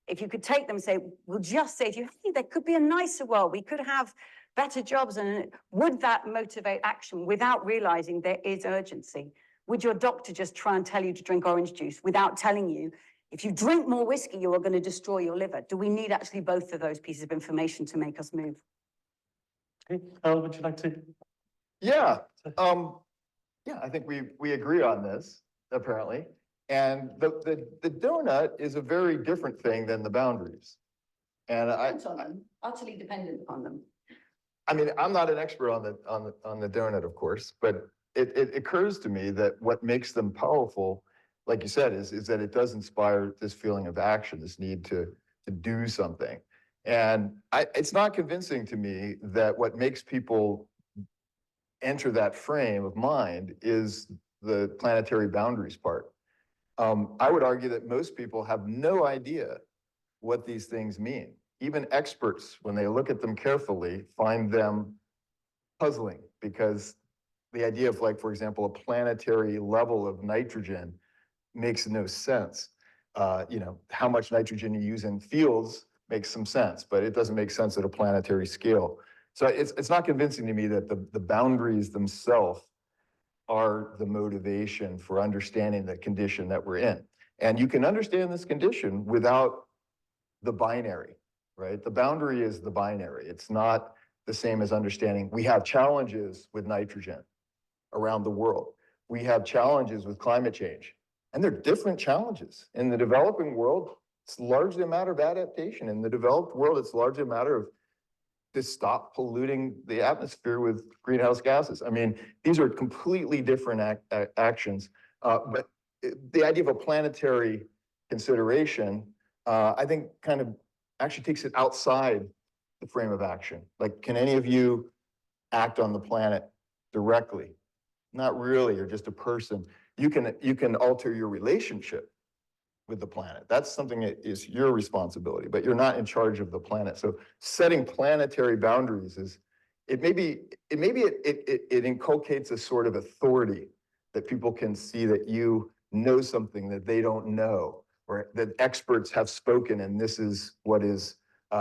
If you could take them and say, we'll just say to you, hey, there could be a nicer world. We could have better jobs. And would that motivate action without realizing there is urgency? Would your doctor just try and tell you to drink orange juice without telling you, if you drink more whiskey, you are going to destroy your liver? Do we need actually both of those pieces of information to make us move? Okay, Earl, would you like to? Yeah, yeah, I think we agree on this, apparently. And the donut is a very different thing than the boundaries. And Utterly dependent upon them. I mean, I'm not an expert on the donut, of course, but it occurs to me that what makes them powerful, like you said, is that it does inspire this feeling of action, this need to do something. And it's not convincing to me that what makes people enter that frame of mind is the planetary boundaries part. I would argue that most people have no idea what these things mean. Even experts, when they look at them carefully, find them puzzling, because the idea of, like, for example, a planetary level of nitrogen makes no sense. How much nitrogen you use in fields makes some sense, but it doesn't make sense at a planetary scale. So it's not convincing to me that the boundaries themselves are the motivation for understanding the condition that we're in. And you can understand this condition without the binary, right? The boundary is the binary. It's not the same as understanding we have challenges with nitrogen around the world. We have challenges with climate change, and they're different challenges. In the developing world, it's largely a matter of adaptation. In the developed world, it's largely a matter of to stop polluting the atmosphere with greenhouse gases. I mean, these are completely different actions. But the idea of a planetary consideration, I think, kind of actually takes it outside the frame of action. Like, can any of you act on the planet directly? Not really. You're just a person. You can alter your relationship with the planet. That's something that is your responsibility, but you're not in charge of the planet. So setting planetary boundaries it inculcates a sort of authority that people can see that you know something that they don't know, or that experts have spoken, and this is what is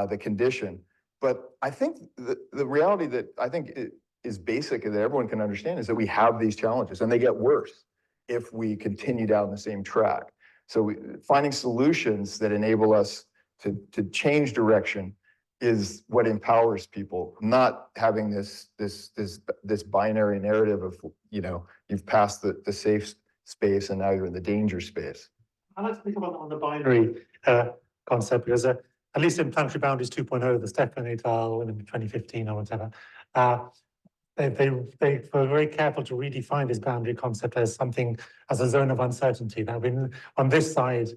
the condition. But I think the reality that I think is basic and that everyone can understand is that we have these challenges, and they get worse if we continue down the same track. So finding solutions that enable us to change direction is what empowers people, not having this binary narrative of, you've passed the safe space and now you're in the danger space. I'd like to think about on the binary concept, because at least in Planetary Boundaries 2.0, the Stefan et al. In 2015 or whatever, they were very careful to redefine this boundary concept as something, as a zone of uncertainty. That on this side,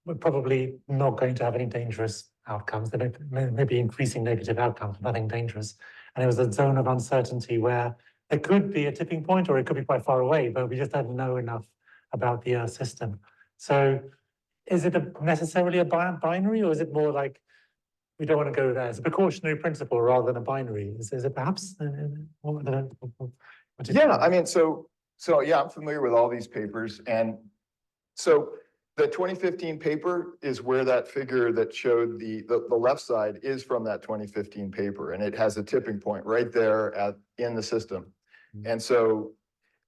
we're probably not going to have any dangerous outcomes. There may be increasing negative outcomes, nothing dangerous. And it was a zone of uncertainty where there could be a tipping point or it could be quite far away, but we just don't know enough about the Earth system. So is it necessarily a binary, or is it more like we don't want to go there? It's a precautionary principle rather than a binary. Is it perhaps? Yeah, I mean, so yeah, I'm familiar with all these papers. And so the 2015 paper is where that figure that showed the left side is from that 2015 paper. And it has a tipping point right there in the system. And so,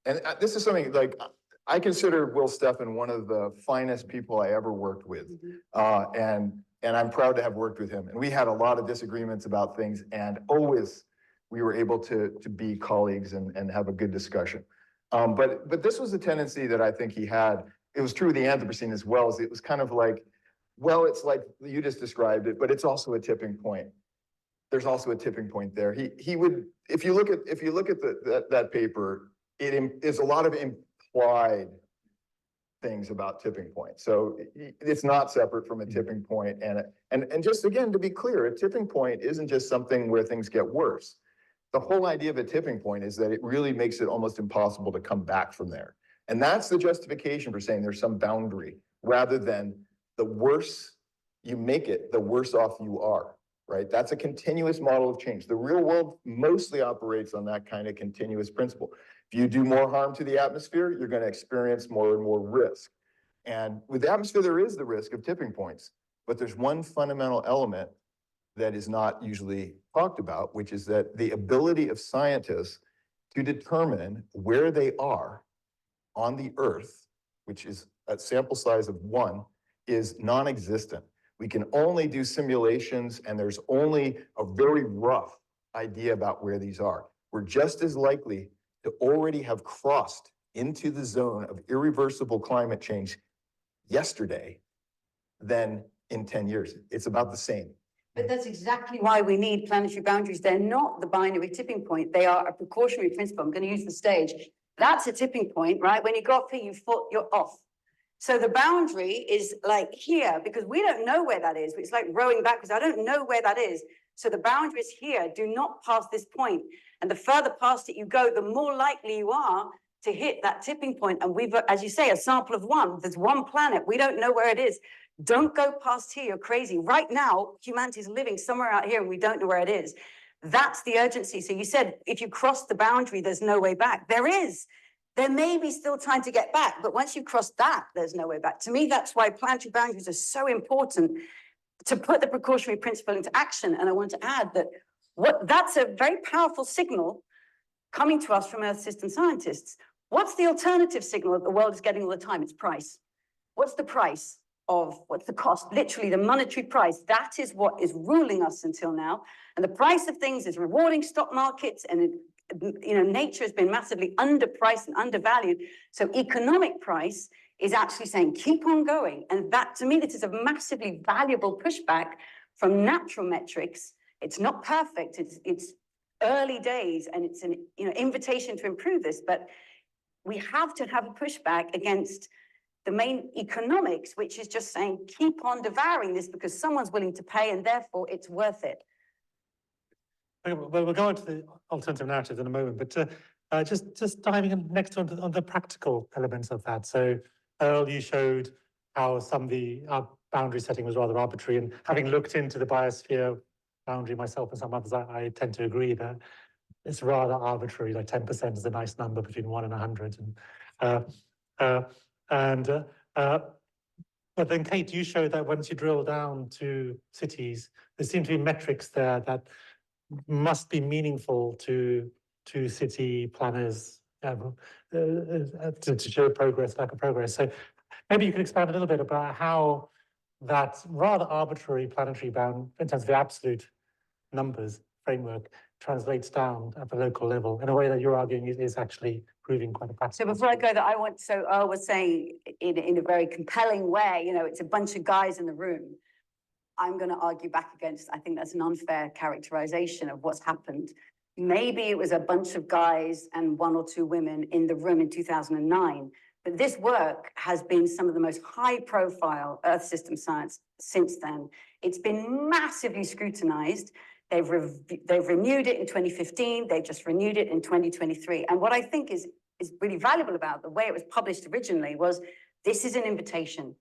and this is something like, I consider Will Steffen one of the finest people I ever worked with. And I'm proud to have worked with him. And we had a lot of disagreements about things, and always we were able to be colleagues and have a good discussion. But this was a tendency that I think he had. It was true of the Anthropocene as well, as it was kind of like, well, it's like you just described it, but it's also a tipping point. There's also a tipping point there. He would, if you look at that paper, it is a lot of implied things about tipping point. So it's not separate from a tipping point. And just again, to be clear, a tipping point isn't just something where things get worse. The whole idea of a tipping point is that it really makes it almost impossible to come back from there. And that's the justification for saying there's some boundary, rather than the worse you make it, the worse off you are, right? That's a continuous model of change. The real world mostly operates on that kind of continuous principle. If you do more harm to the atmosphere, you're going to experience more and more risk. And with the atmosphere, there is the risk of tipping points, but there's one fundamental element that is not usually talked about, which is that the ability of scientists to determine where they are on the Earth, which is a sample size of 1, is non-existent. We can only do simulations, and there's only a very rough idea about where these are. We're just as likely to already have crossed into the zone of irreversible climate change yesterday than in 10 years. It's about the same. But that's exactly why we need planetary boundaries. They're not the binary tipping point. They are a precautionary principle. I'm going to use the stage. That's a tipping point, right? When you go up here, you're off. So the boundary is like here, because we don't know where that is. It's like rowing backwards. I don't know where that is. So the boundary is here. Do not pass this point. And the further past it you go, the more likely you are to hit that tipping point. And we've, as you say, a sample of 1. There's 1 planet. We don't know where it is. Don't go past here. You're crazy. Right now, humanity is living somewhere out here and we don't know where it is. That's the urgency. So you said, if you cross the boundary, there's no way back. There is. There may be still time to get back, but once you cross that, there's no way back. To me, that's why planetary boundaries are so important, to put the precautionary principle into action. And I want to add that that's a very powerful signal coming to us from Earth system scientists. What's the alternative signal that the world is getting all the time? It's price. What's the price of, what's the cost? Literally the monetary price. That is what is ruling us until now. And the price of things is rewarding stock markets, and nature has been massively underpriced and undervalued. So economic price is actually saying, keep on going. And that, to me, this is a massively valuable pushback from natural metrics. It's not perfect. It's early days, and it's an invitation to improve this. But we have to have a pushback against the main economics, which is just saying, keep on devouring this because someone's willing to pay, and therefore it's worth it. Well, we'll go on to the alternative narrative in a moment, but just diving in next on the practical elements of that. So, Earl, you showed how some of our boundary setting was rather arbitrary, and having looked into the biosphere boundary myself and some others, I tend to agree that it's rather arbitrary. Like 10% is a nice number between 1 and 100, but then, Kate, you showed that once you drill down to cities, there seem to be metrics there that must be meaningful to city planners to show progress, lack of progress. So maybe you could expand a little bit about how that rather arbitrary planetary bound, in terms of the absolute numbers framework, translates down at the local level in a way that you're arguing is actually proving quite a practical. So before I go there, so Earl was saying in a very compelling way, it's a bunch of guys in the room. I'm going to argue back against, I think that's an unfair characterization of what's happened. Maybe it was a bunch of guys and 1 or 2 women in the room in 2009, But this work has been some of the most high-profile Earth system science since then. It's been massively scrutinized. They've renewed it in 2015. They've just renewed it in 2023. And what I think is really valuable about the way it was published originally was this is an invitation,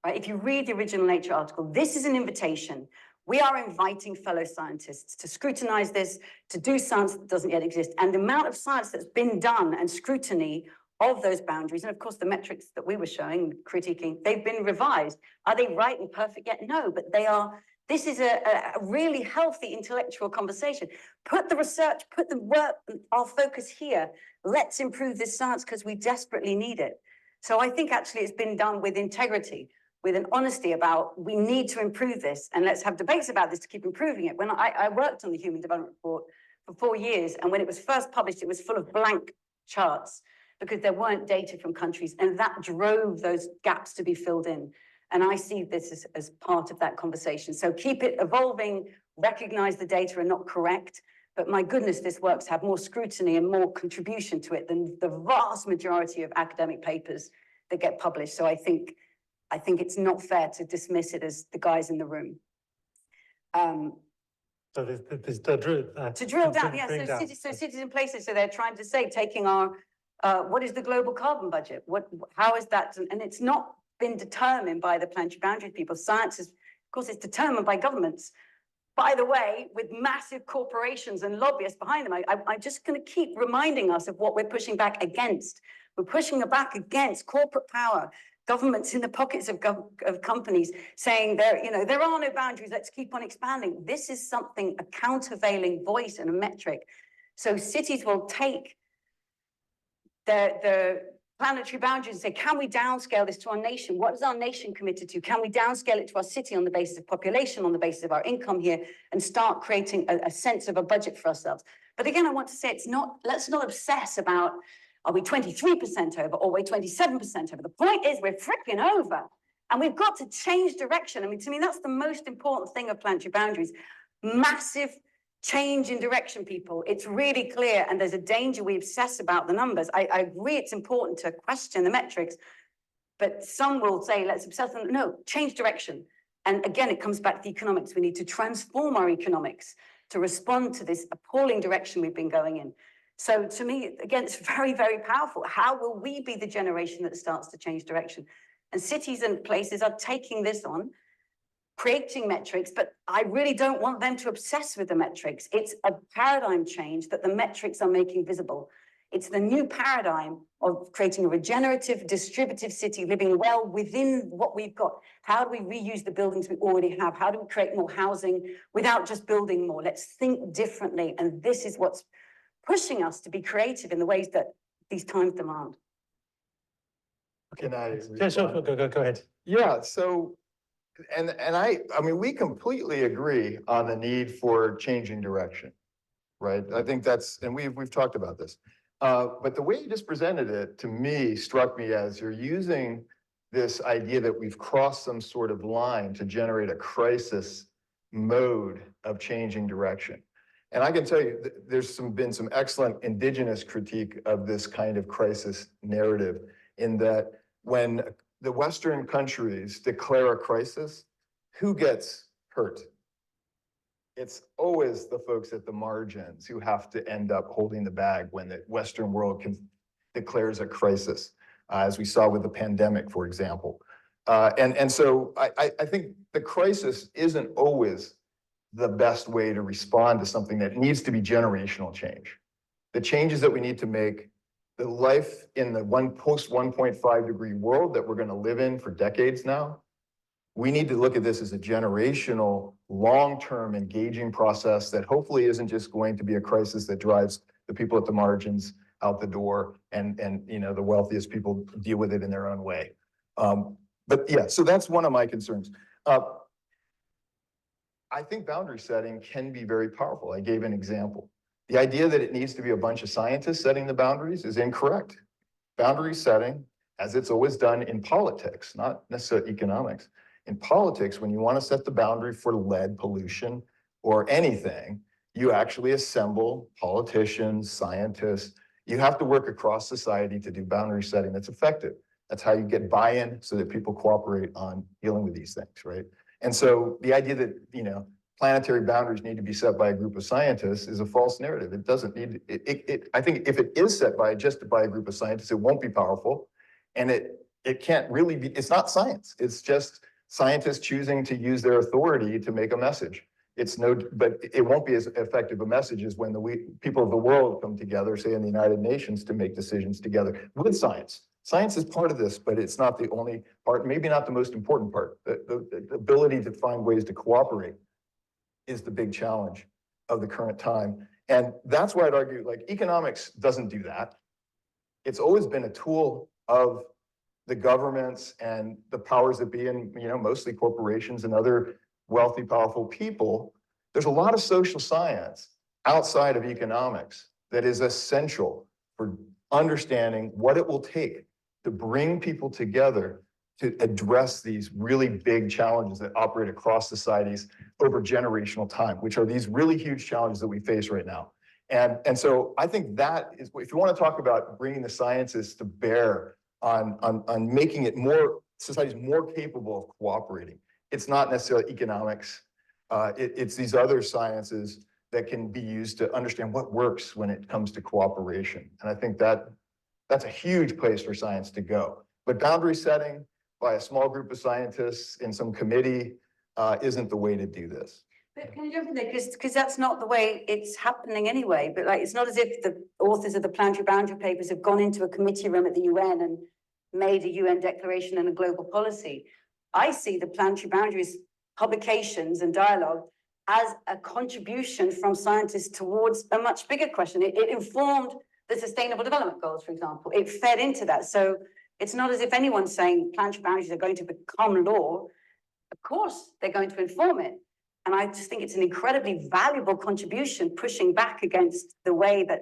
right? If you read the original Nature article, this is an invitation. We are inviting fellow scientists to scrutinize this, to do science that doesn't yet exist. And the amount of science that's been done and scrutiny of those boundaries, and of course the metrics that we were showing, critiquing, they've been revised. Are they right and perfect yet? No, but they are. This is a really healthy intellectual conversation. Put the research, put the work, our focus here. Let's improve this science because we desperately need it. So I think actually it's been done with integrity, with an honesty about we need to improve this and let's have debates about this to keep improving it. When I worked on the Human Development Report for 4 years, and when it was first published, it was full of blank charts because there weren't data from countries, and that drove those gaps to be filled in. And I see this as part of that conversation. So keep it evolving, recognize the data are not correct, but my goodness, this work's had more scrutiny and more contribution to it than the vast majority of academic papers that get published. So I think it's not fair to dismiss it as the guys in the room. So there's to drill down, yeah, so cities and places, so they're trying to say, taking our, what is the global carbon budget? How is that, and it's not been determined by the planetary boundaries people. Science is, of course, it's determined by governments. By the way, with massive corporations and lobbyists behind them, I'm just going to keep reminding us of what we're pushing back against. We're pushing back against corporate power, governments in the pockets of companies saying there are no boundaries, let's keep on expanding. This is something, a countervailing voice and a metric. So cities will take the planetary boundaries and say, can we downscale this to our nation? What is our nation committed to? Can we downscale it to our city on the basis of population, on the basis of our income here, and start creating a sense of a budget for ourselves? But again, I want to say let's not obsess about, are we 23% over or we're 27% over? The point is we're freaking over, and we've got to change direction. I mean, to me, that's the most important thing of planetary boundaries. Massive change in direction, people. It's really clear, and there's a danger we obsess about the numbers. I agree it's important to question the metrics, but some will say, let's obsess on, no, change direction. And again, it comes back to the economics. We need to transform our economics to respond to this appalling direction we've been going in. So to me, again, it's very, very powerful. How will we be the generation that starts to change direction? And cities and places are taking this on, creating metrics, but I really don't want them to obsess with the metrics. It's a paradigm change that the metrics are making visible. It's the new paradigm of creating a regenerative, distributive city, living well within what we've got. How do we reuse the buildings we already have? How do we create more housing without just building more? Let's think differently. And this is what's pushing us to be creative in the ways that these times demand. Can I Yeah, sure, go ahead. Yeah, so, and I mean, we completely agree on the need for changing direction, right? I think that's, and we've talked about this. But the way you just presented it, to me, struck me as you're using this idea that we've crossed some sort of line to generate a crisis mode of changing direction. And I can tell you, there's been some excellent indigenous critique of this kind of crisis narrative, in that when the Western countries declare a crisis, who gets hurt? It's always the folks at the margins who have to end up holding the bag when the Western world declares a crisis, as we saw with the pandemic, for example. And so I think the crisis isn't always the best way to respond to something that needs to be generational change. The changes that we need to make, the life in the post 1.5 degree world that we're going to live in for decades now, we need to look at this as a generational, long-term engaging process that hopefully isn't just going to be a crisis that drives the people at the margins out the door, and the wealthiest people deal with it in their own way. But yeah, so that's one of my concerns. I think boundary setting can be very powerful. I gave an example. The idea that it needs to be a bunch of scientists setting the boundaries is incorrect. Boundary setting, as it's always done in politics, not necessarily economics. In politics, when you want to set the boundary for lead pollution or anything, you actually assemble politicians, scientists. You have to work across society to do boundary setting that's effective. That's how you get buy-in so that people cooperate on dealing with these things, right? And so the idea that, planetary boundaries need to be set by a group of scientists is a false narrative. It doesn't need, I think if it is set by just by a group of scientists, it won't be powerful. And it can't really be, it's not science. It's just scientists choosing to use their authority to make a message. But it won't be as effective a message as when the people of the world come together, say in the United Nations, to make decisions together with science. Science is part of this, but it's not the only part, maybe not the most important part. The ability to find ways to cooperate is the big challenge of the current time. And that's why I'd argue, like, economics doesn't do that. It's always been a tool of the governments and the powers that be, and mostly corporations and other wealthy, powerful people. There's a lot of social science outside of economics that is essential for understanding what it will take to bring people together to address these really big challenges that operate across societies over generational time, which are these really huge challenges that we face right now. And so I think that is, if you want to talk about bringing the sciences to bear on making it societies more capable of cooperating, it's not necessarily economics. It's these other sciences that can be used to understand what works when it comes to cooperation. And I think that's a huge place for science to go. But boundary setting by a small group of scientists in some committee isn't the way to do this. But can you jump in there? Because that's not the way it's happening anyway. But like, it's not as if the authors of the planetary boundary papers have gone into a committee room at the UN and made a UN declaration and a global policy. I see the planetary boundaries publications and dialogue as a contribution from scientists towards a much bigger question. It informed the Sustainable Development Goals, for example. It fed into that. So it's not as if anyone's saying planetary boundaries are going to become law. Of course, they're going to inform it. And I just think it's an incredibly valuable contribution pushing back against the way that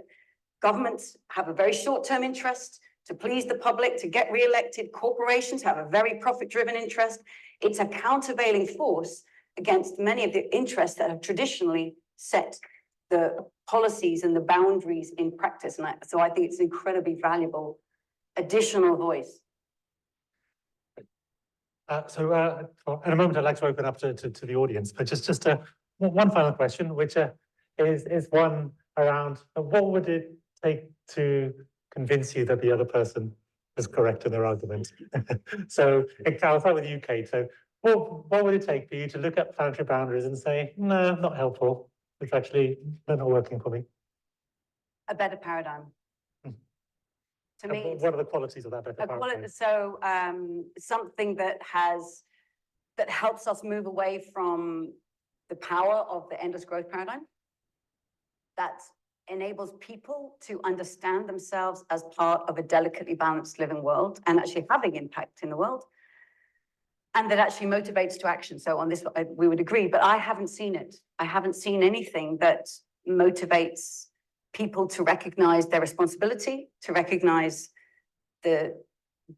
governments have a very short-term interest to please the public, to get re-elected. Corporations have a very profit-driven interest. It's a countervailing force against many of the interests that have traditionally set the policies and the boundaries in practice. And so I think it's an incredibly valuable additional voice. So in a moment, I'd like to open up to the audience, but just one final question, which is one around what would it take to convince you that the other person is correct in their argument? So I'll start with you, Kate. So what would it take for you to look at planetary boundaries and say, no, not helpful. It's actually, they're not working for me. A better paradigm. To me, what are the qualities of that better paradigm? So something that helps us move away from the power of the endless growth paradigm, that enables people to understand themselves as part of a delicately balanced living world and actually having impact in the world, and that actually motivates to action. So on this, we would agree, but I haven't seen it. I haven't seen anything that motivates people to recognize their responsibility, to recognize the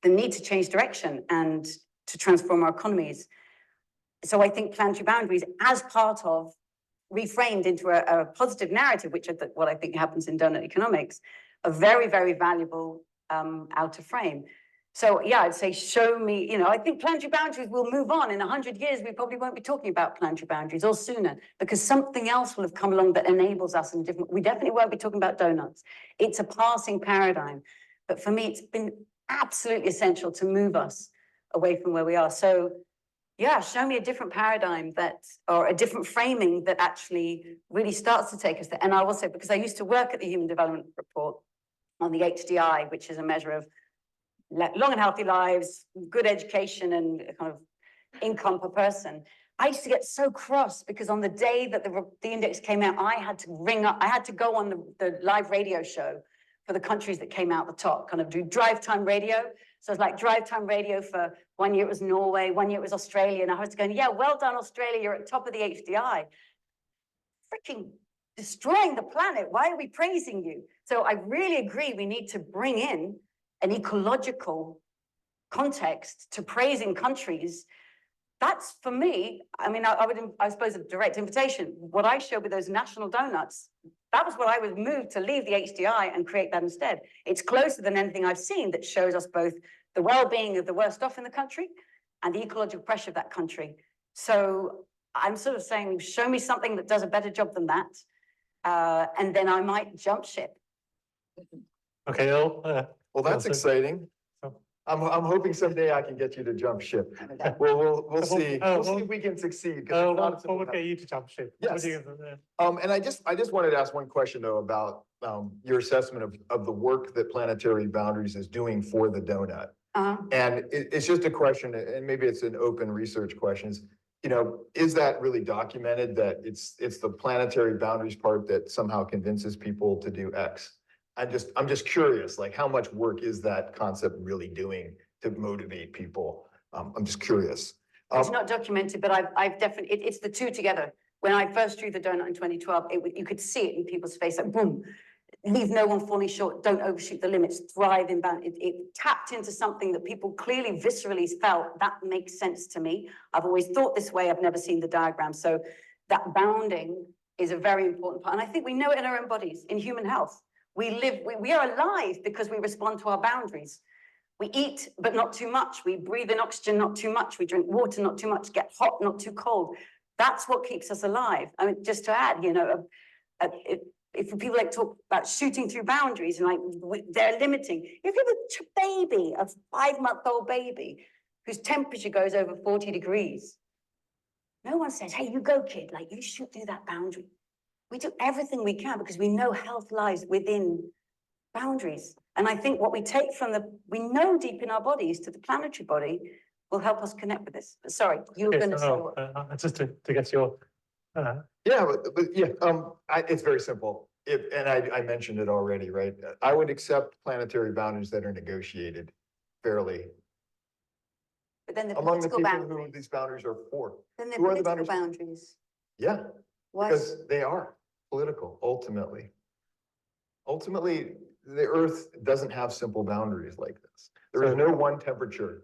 need to change direction and to transform our economies. So I think planetary boundaries, as part of reframed into a positive narrative, which is what I think happens in doughnut economics, are very, very valuable outer frame. So yeah, I'd say show me, I think planetary boundaries will move on. In 100 years, we probably won't be talking about planetary boundaries, or sooner, because something else will have come along that enables us in a different, we definitely won't be talking about doughnuts. It's a passing paradigm. But for me, it's been absolutely essential to move us away from where we are. So yeah, show me a different paradigm or a different framing that actually really starts to take us there. And I will say, because I used to work at the Human Development Report on the HDI, which is a measure of long and healthy lives, good education, and kind of income per person. I used to get so cross because on the day that the index came out, I had to go on the live radio show for the countries that came out the top, kind of do drive time radio. So it's like drive time radio for 1 year it was Norway, 1 year it was Australia. And I was going, yeah, well done, Australia, you're at the top of the HDI. Freaking destroying the planet. Why are we praising you? So I really agree we need to bring in an ecological context to praising countries. That's, for me, I mean, I suppose a direct invitation. What I showed with those national doughnuts, that was what I was moved to leave the HDI and create that instead. It's closer than anything I've seen that shows us both the well-being of the worst off in the country and the ecological pressure of that country. So I'm sort of saying, show me something that does a better job than that, and then I might jump ship. Okay, Earl. Well, that's so- exciting. so- I'm hoping someday I can get you to jump ship. We'll see. We'll see if we can succeed. 'Cause it's not a simple We'll task. get you to jump ship. Yes. Yeah. And I just wanted to ask one question though about your assessment of the work that Planetary Boundaries is doing for the donut. And it's just a question, and maybe it's an open research question, is, you know, is that really documented that it's the planetary boundaries part that somehow convinces people to do X? I'm just curious, like how much work is that concept really doing to motivate people? I'm just curious. It's not documented, but I've definitely, it's the two together. When I first drew the donut in 2012, you could see it in people's face, like boom, leave no one falling short, don't overshoot the limits, thrive in bound. It tapped into something that people clearly viscerally felt, that makes sense to me. I've always thought this way, I've never seen the diagram. So that bounding is a very important part. And I think we know it in our own bodies, in human health. We are alive because we respond to our boundaries. We eat, but not too much. We breathe in oxygen, not too much. We drink water, not too much. Get hot, not too cold. That's what keeps us alive. I mean, just to add, you know, if people like talk about shooting through boundaries and like they're limiting. If you have a baby, a 5-month-old baby, whose temperature goes over 40 degrees, no one says, hey, you go, kid, like you shoot through that boundary. We do everything we can because we know health lies within boundaries. And I think what we take from we know deep in our bodies to the planetary body will help us connect with this. But sorry, you were going to say what? Just to get your. Yeah, but yeah, it's very simple. And I mentioned it already, right? I would accept planetary boundaries that are negotiated fairly But then the among the political people who boundaries. these boundaries are for. Then the who are the political boundaries? boundaries. Yeah, Why? because they are political, ultimately. Ultimately, the Earth doesn't have simple boundaries like this. There is no one temperature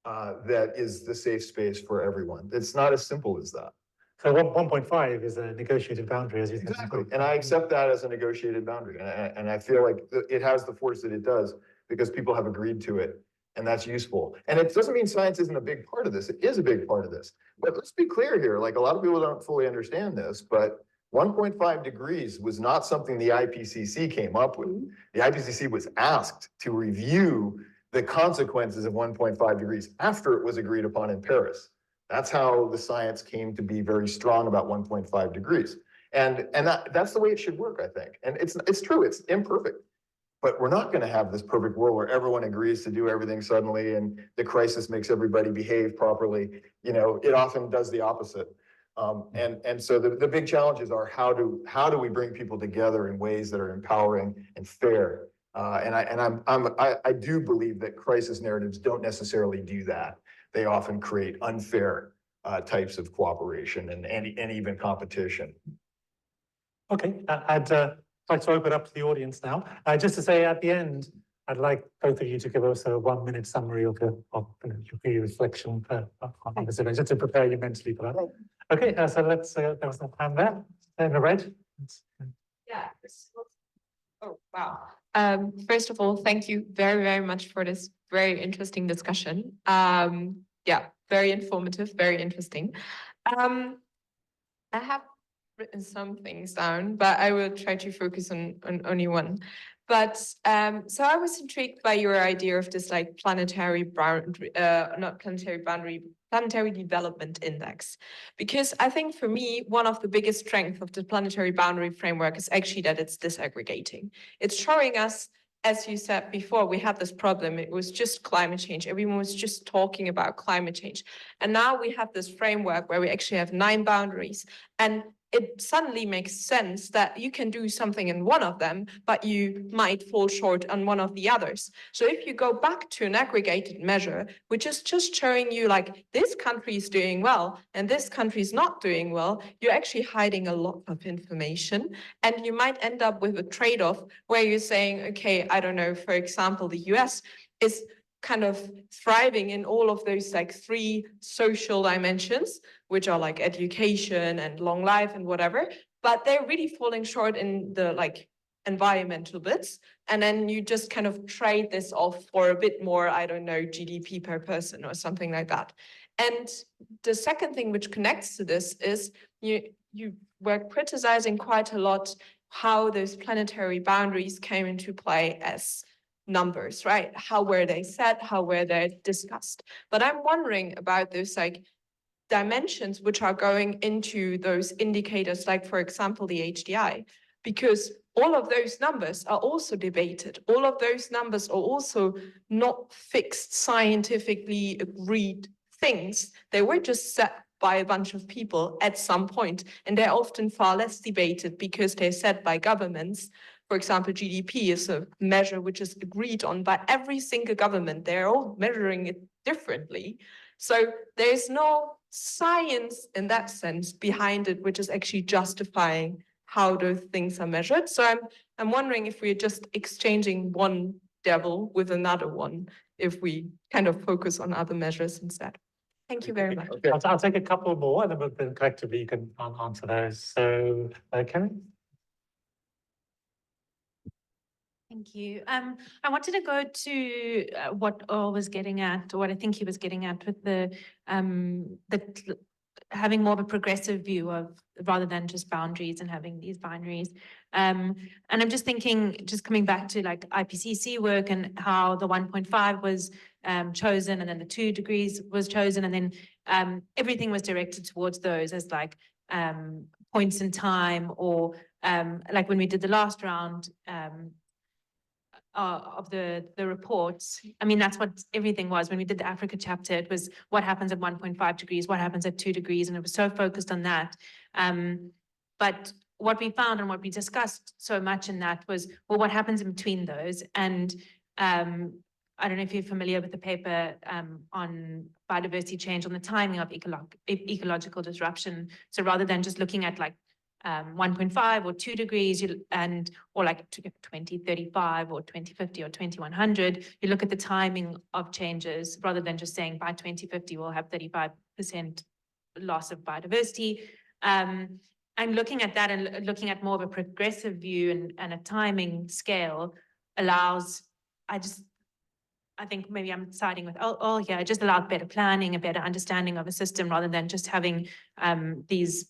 that is the safe space for everyone. It's not as simple as that. So 1.5 is a negotiated boundary, as you said. Exactly, and I accept that as a negotiated boundary, and I feel like it has the force that it does because people have agreed to it, and that's useful. And it doesn't mean science isn't a big part of this. It is a big part of this. But let's be clear here, like a lot of people don't fully understand this, but 1.5 degrees was not something the IPCC came up with. The IPCC was asked to review the consequences of 1.5 degrees after it was agreed upon in Paris. That's how the science came to be very strong about 1.5 degrees. And that's the way it should work, I think. And it's true, it's imperfect. But we're not going to have this perfect world where everyone agrees to do everything suddenly and the crisis makes everybody behave properly. You know, it often does the opposite. And so the big challenges are how do we bring people together in ways that are empowering and fair? And I do believe that crisis narratives don't necessarily do that. They often create unfair types of cooperation and even competition. Okay, I'd like to open up to the audience now. Just to say at the end, I'd like both of you to give us a 1-minute summary of your reflection on this event, just to prepare you mentally for that. Okay, so let's, there was a hand there, in the red. Yeah. Oh, wow. First of all, thank you very, very much for this very interesting discussion. Yeah, very informative, very interesting. I have written some things down, but I will try to focus on only one. But so I was intrigued by your idea of this like planetary boundary, not planetary boundary, planetary development index, because I think for me, one of the biggest strengths of the planetary boundary framework is actually that it's disaggregating. It's showing us, as you said before, we had this problem. It was just climate change. Everyone was just talking about climate change. And now we have this framework where we actually have 9 boundaries. And it suddenly makes sense that you can do something in one of them, but you might fall short on one of the others. So if you go back to an aggregated measure, which is just showing you like this country is doing well and this country is not doing well, you're actually hiding a lot of information. And you might end up with a trade-off where you're saying, okay, I don't know, for example, the US is kind of thriving in all of those like 3 social dimensions, which are like education and long life and whatever, but they're really falling short in the like environmental bits, and then you just kind of trade this off for a bit more, I don't know, GDP per person or something like that. And the second thing which connects to this is you were criticizing quite a lot how those planetary boundaries came into play as numbers, right? How were they set? How were they discussed? But I'm wondering about those like dimensions which are going into those indicators, like for example, the HDI, because all of those numbers are also debated. All of those numbers are also not fixed, scientifically agreed things. They were just set by a bunch of people at some point, and they're often far less debated because they're set by governments. For example, GDP is a measure which is agreed on by every single government. They're all measuring it differently. So there's no science in that sense behind it, which is actually justifying how those things are measured. So I'm wondering if we're just exchanging one devil with another one, if we kind of focus on other measures instead. Thank you very much. Okay. I'll take a couple more, and then collectively you can answer those. So, Karen? Thank you. I wanted to go to what Earl was getting at, or what I think he was getting at, with the having more of a progressive view of, rather than just boundaries and having these binaries. And I'm just thinking, just coming back to like IPCC work and how the 1.5 was chosen, and then the 2 degrees was chosen, and then everything was directed towards those as like points in time, or like when we did the last round of the reports. I mean, that's what everything was. When we did the Africa chapter, it was what happens at 1.5 degrees, what happens at 2 degrees, and it was so focused on that. But what we found and what we discussed so much in that was, well, what happens in between those? And I don't know if you're familiar with the paper on biodiversity change, on the timing of ecological disruption. So rather than just looking at like 1.5 or 2 degrees, or like 2035 or 2050 or 2100, you look at the timing of changes rather than just saying by 2050 we'll have 35% loss of biodiversity. And looking at that and looking at more of a progressive view and a timing scale allows, I think maybe I'm siding with, it just allowed better planning, a better understanding of a system, rather than just having these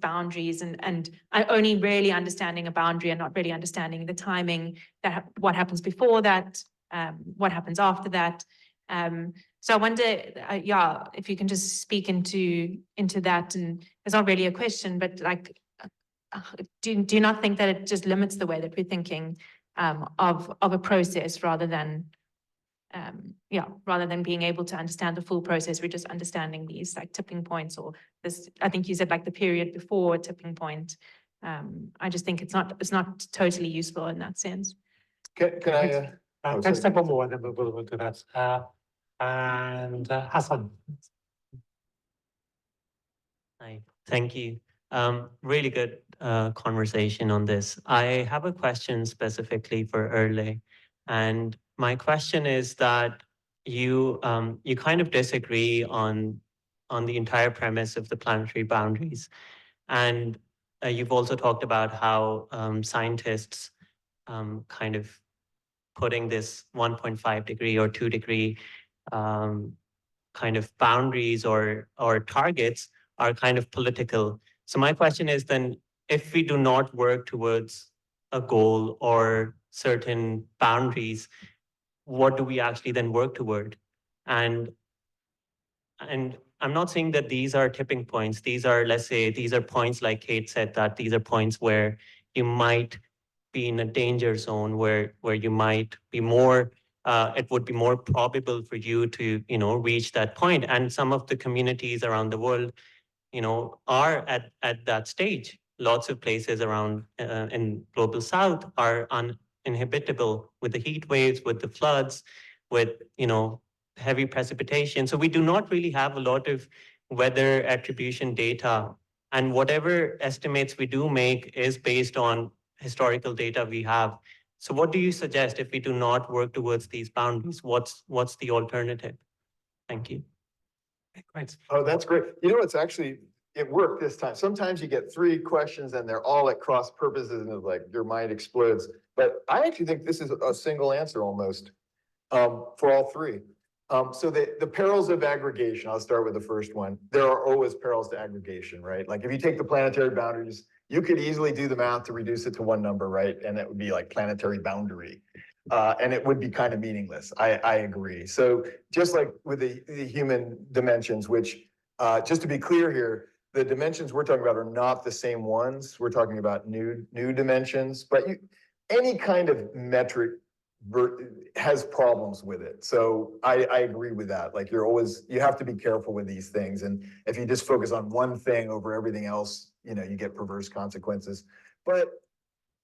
boundaries and only really understanding a boundary and not really understanding the timing, that what happens before that, what happens after that. So I wonder, if you can just speak into that. And it's not really a question, but like, do you not think that it just limits the way that we're thinking of a process, rather than being able to understand the full process, we're just understanding these like tipping points, or this, I think you said like the period before a tipping point. I just think it's not totally useful in that sense. Can I? Let's take one more, and then we'll do that. And Hassan. Hi, thank you. Really good conversation on this. I have a question specifically for Erle, and my question is that you kind of disagree on the entire premise of the planetary boundaries, and you've also talked about how scientists kind of putting this 1.5 degree or 2 degree kind of boundaries or targets are kind of political. So my question is then, if we do not work towards a goal or certain boundaries, what do we actually then work toward? And I'm not saying that these are tipping points. These are, let's say, these are points, like Kate said, that these are points where you might be in a danger zone, where you might be more, it would be more probable for you to, reach that point. And some of the communities around the world, are at that stage. Lots of places around in global south are uninhabitable with the heat waves, with the floods, with, heavy precipitation. So we do not really have a lot of weather attribution data. And whatever estimates we do make is based on historical data we have. So what do you suggest if we do not work towards these boundaries? What's the alternative? Thank you. Great. Oh, that's great. It's actually it worked this time. Sometimes you get 3 questions and they're all at cross purposes and it's like your mind explodes. But I actually think this is a single answer almost for all 3. So the perils of aggregation, I'll start with the first one. There are always perils to aggregation, right? Like if you take the planetary boundaries, you could easily do the math to reduce it to one number, right? And it would be like planetary boundary. And it would be kind of meaningless. I agree. So just like with the human dimensions, which just to be clear here, the dimensions we're talking about are not the same ones. We're talking about new dimensions, but any kind of metric has problems with it. So I agree with that. Like you have to be careful with these things. And if you just focus on one thing over everything else, you get perverse consequences. But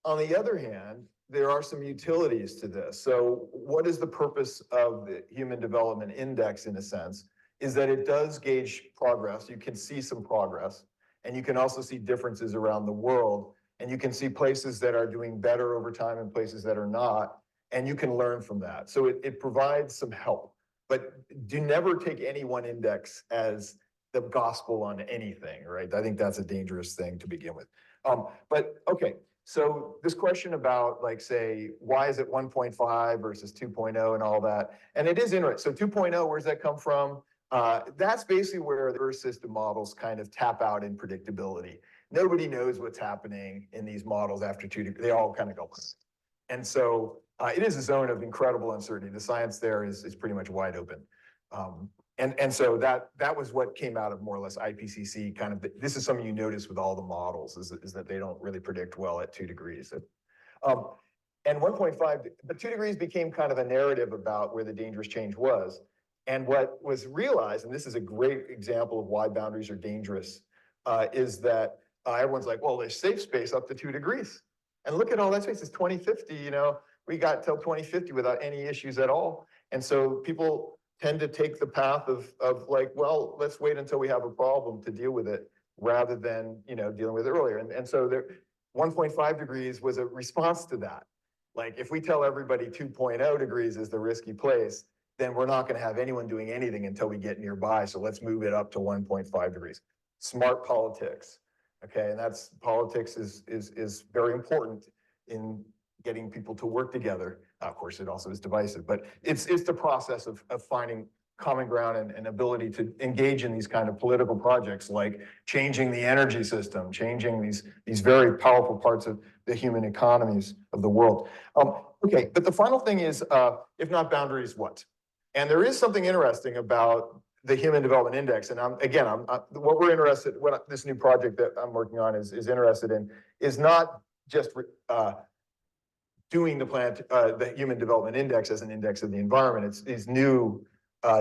on the other hand, there are some utilities to this. So what is the purpose of the Human Development Index in a sense? Is that it does gauge progress. You can see some progress, and you can also see differences around the world, and you can see places that are doing better over time and places that are not, and you can learn from that. So it provides some help, but do never take any one index as the gospel on anything, right? I think that's a dangerous thing to begin with. But okay, so this question about like, say, why is it 1.5 versus 2.0 and all that? And it is interesting. So 2.0, where's that come from? That's basically where the Earth system models kind of tap out in predictability. Nobody knows what's happening in these models after 2 degrees. They all kind of go. And so it is a zone of incredible uncertainty. The science there is pretty much wide open. And so that was what came out of more or less IPCC kind of, this is something you notice with all the models is that they don't really predict well at 2 degrees. And 1.5, but 2 degrees became kind of a narrative about where the dangerous change was. And what was realized, and this is a great example of why boundaries are dangerous, is that everyone's like, well, there's safe space up to 2 degrees. And look at all that space, it's 2050, we got till 2050 without any issues at all. And so people tend to take the path of like, well, let's wait until we have a problem to deal with it rather than, dealing with it earlier. And so 1.5 degrees was a response to that. Like if we tell everybody 2.0 degrees is the risky place, then we're not going to have anyone doing anything until we get nearby. So let's move it up to 1.5 degrees. Smart politics. Okay, and that's politics is very important in getting people to work together. Of course, it also is divisive, but it's the process of finding common ground and ability to engage in these kind of political projects, like changing the energy system, changing these very powerful parts of the human economies of the world. Okay, but the final thing is, if not boundaries, what? And there is something interesting about the Human Development Index, and what we're interested, what this new project that I'm working on is interested in, is not just doing the Human Development Index as an index of the environment. It's these new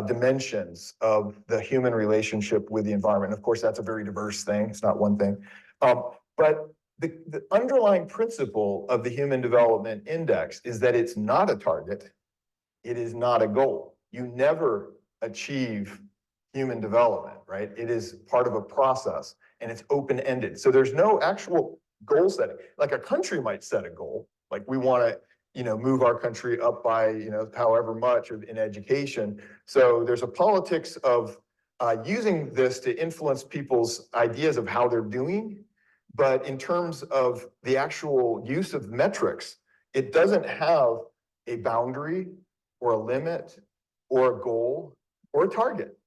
dimensions of the human relationship with the environment. Of course, that's a very diverse thing. It's not one thing, but the underlying principle of the Human Development Index is that it's not a target. It is not a goal. You never achieve human development, right? It is part of a process and it's open-ended. So there's no actual goal setting. Like a country might set a goal, like we want to, move our country up by, however much in education. So there's a politics of using this to influence people's ideas of how they're doing. But in terms of the actual use of metrics, it doesn't have a boundary or a limit or a goal or a target.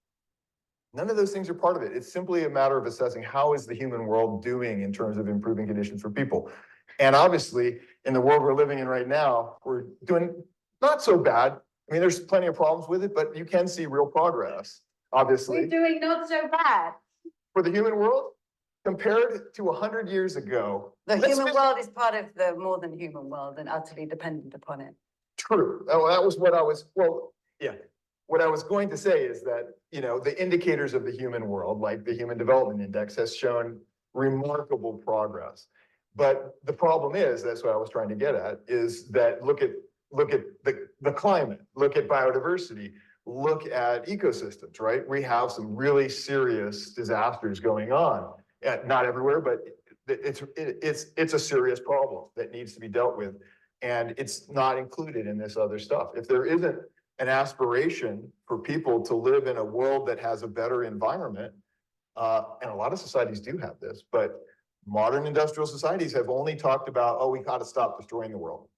None of those things are part of it. It's simply a matter of assessing how is the human world doing in terms of improving conditions for people. And obviously, in the world we're living in right now, we're doing not so bad. I mean, there's plenty of problems with it, but you can see real progress, obviously. We're doing not so bad. For the human world, compared to 100 years ago. The human world is part of the more than human world and utterly dependent upon it. True. Oh, that was what I was, what I was going to say is that, the indicators of the human world, like the Human Development Index, has shown remarkable progress. But the problem is, that's what I was trying to get at, is that look at the climate, look at biodiversity, look at ecosystems, right? We have some really serious disasters going on. Not everywhere, but it's a serious problem that needs to be dealt with. And it's not included in this other stuff. If there isn't an aspiration for people to live in a world that has a better environment, And a lot of societies do have this, but modern industrial societies have only talked about, oh, we got to stop destroying the world,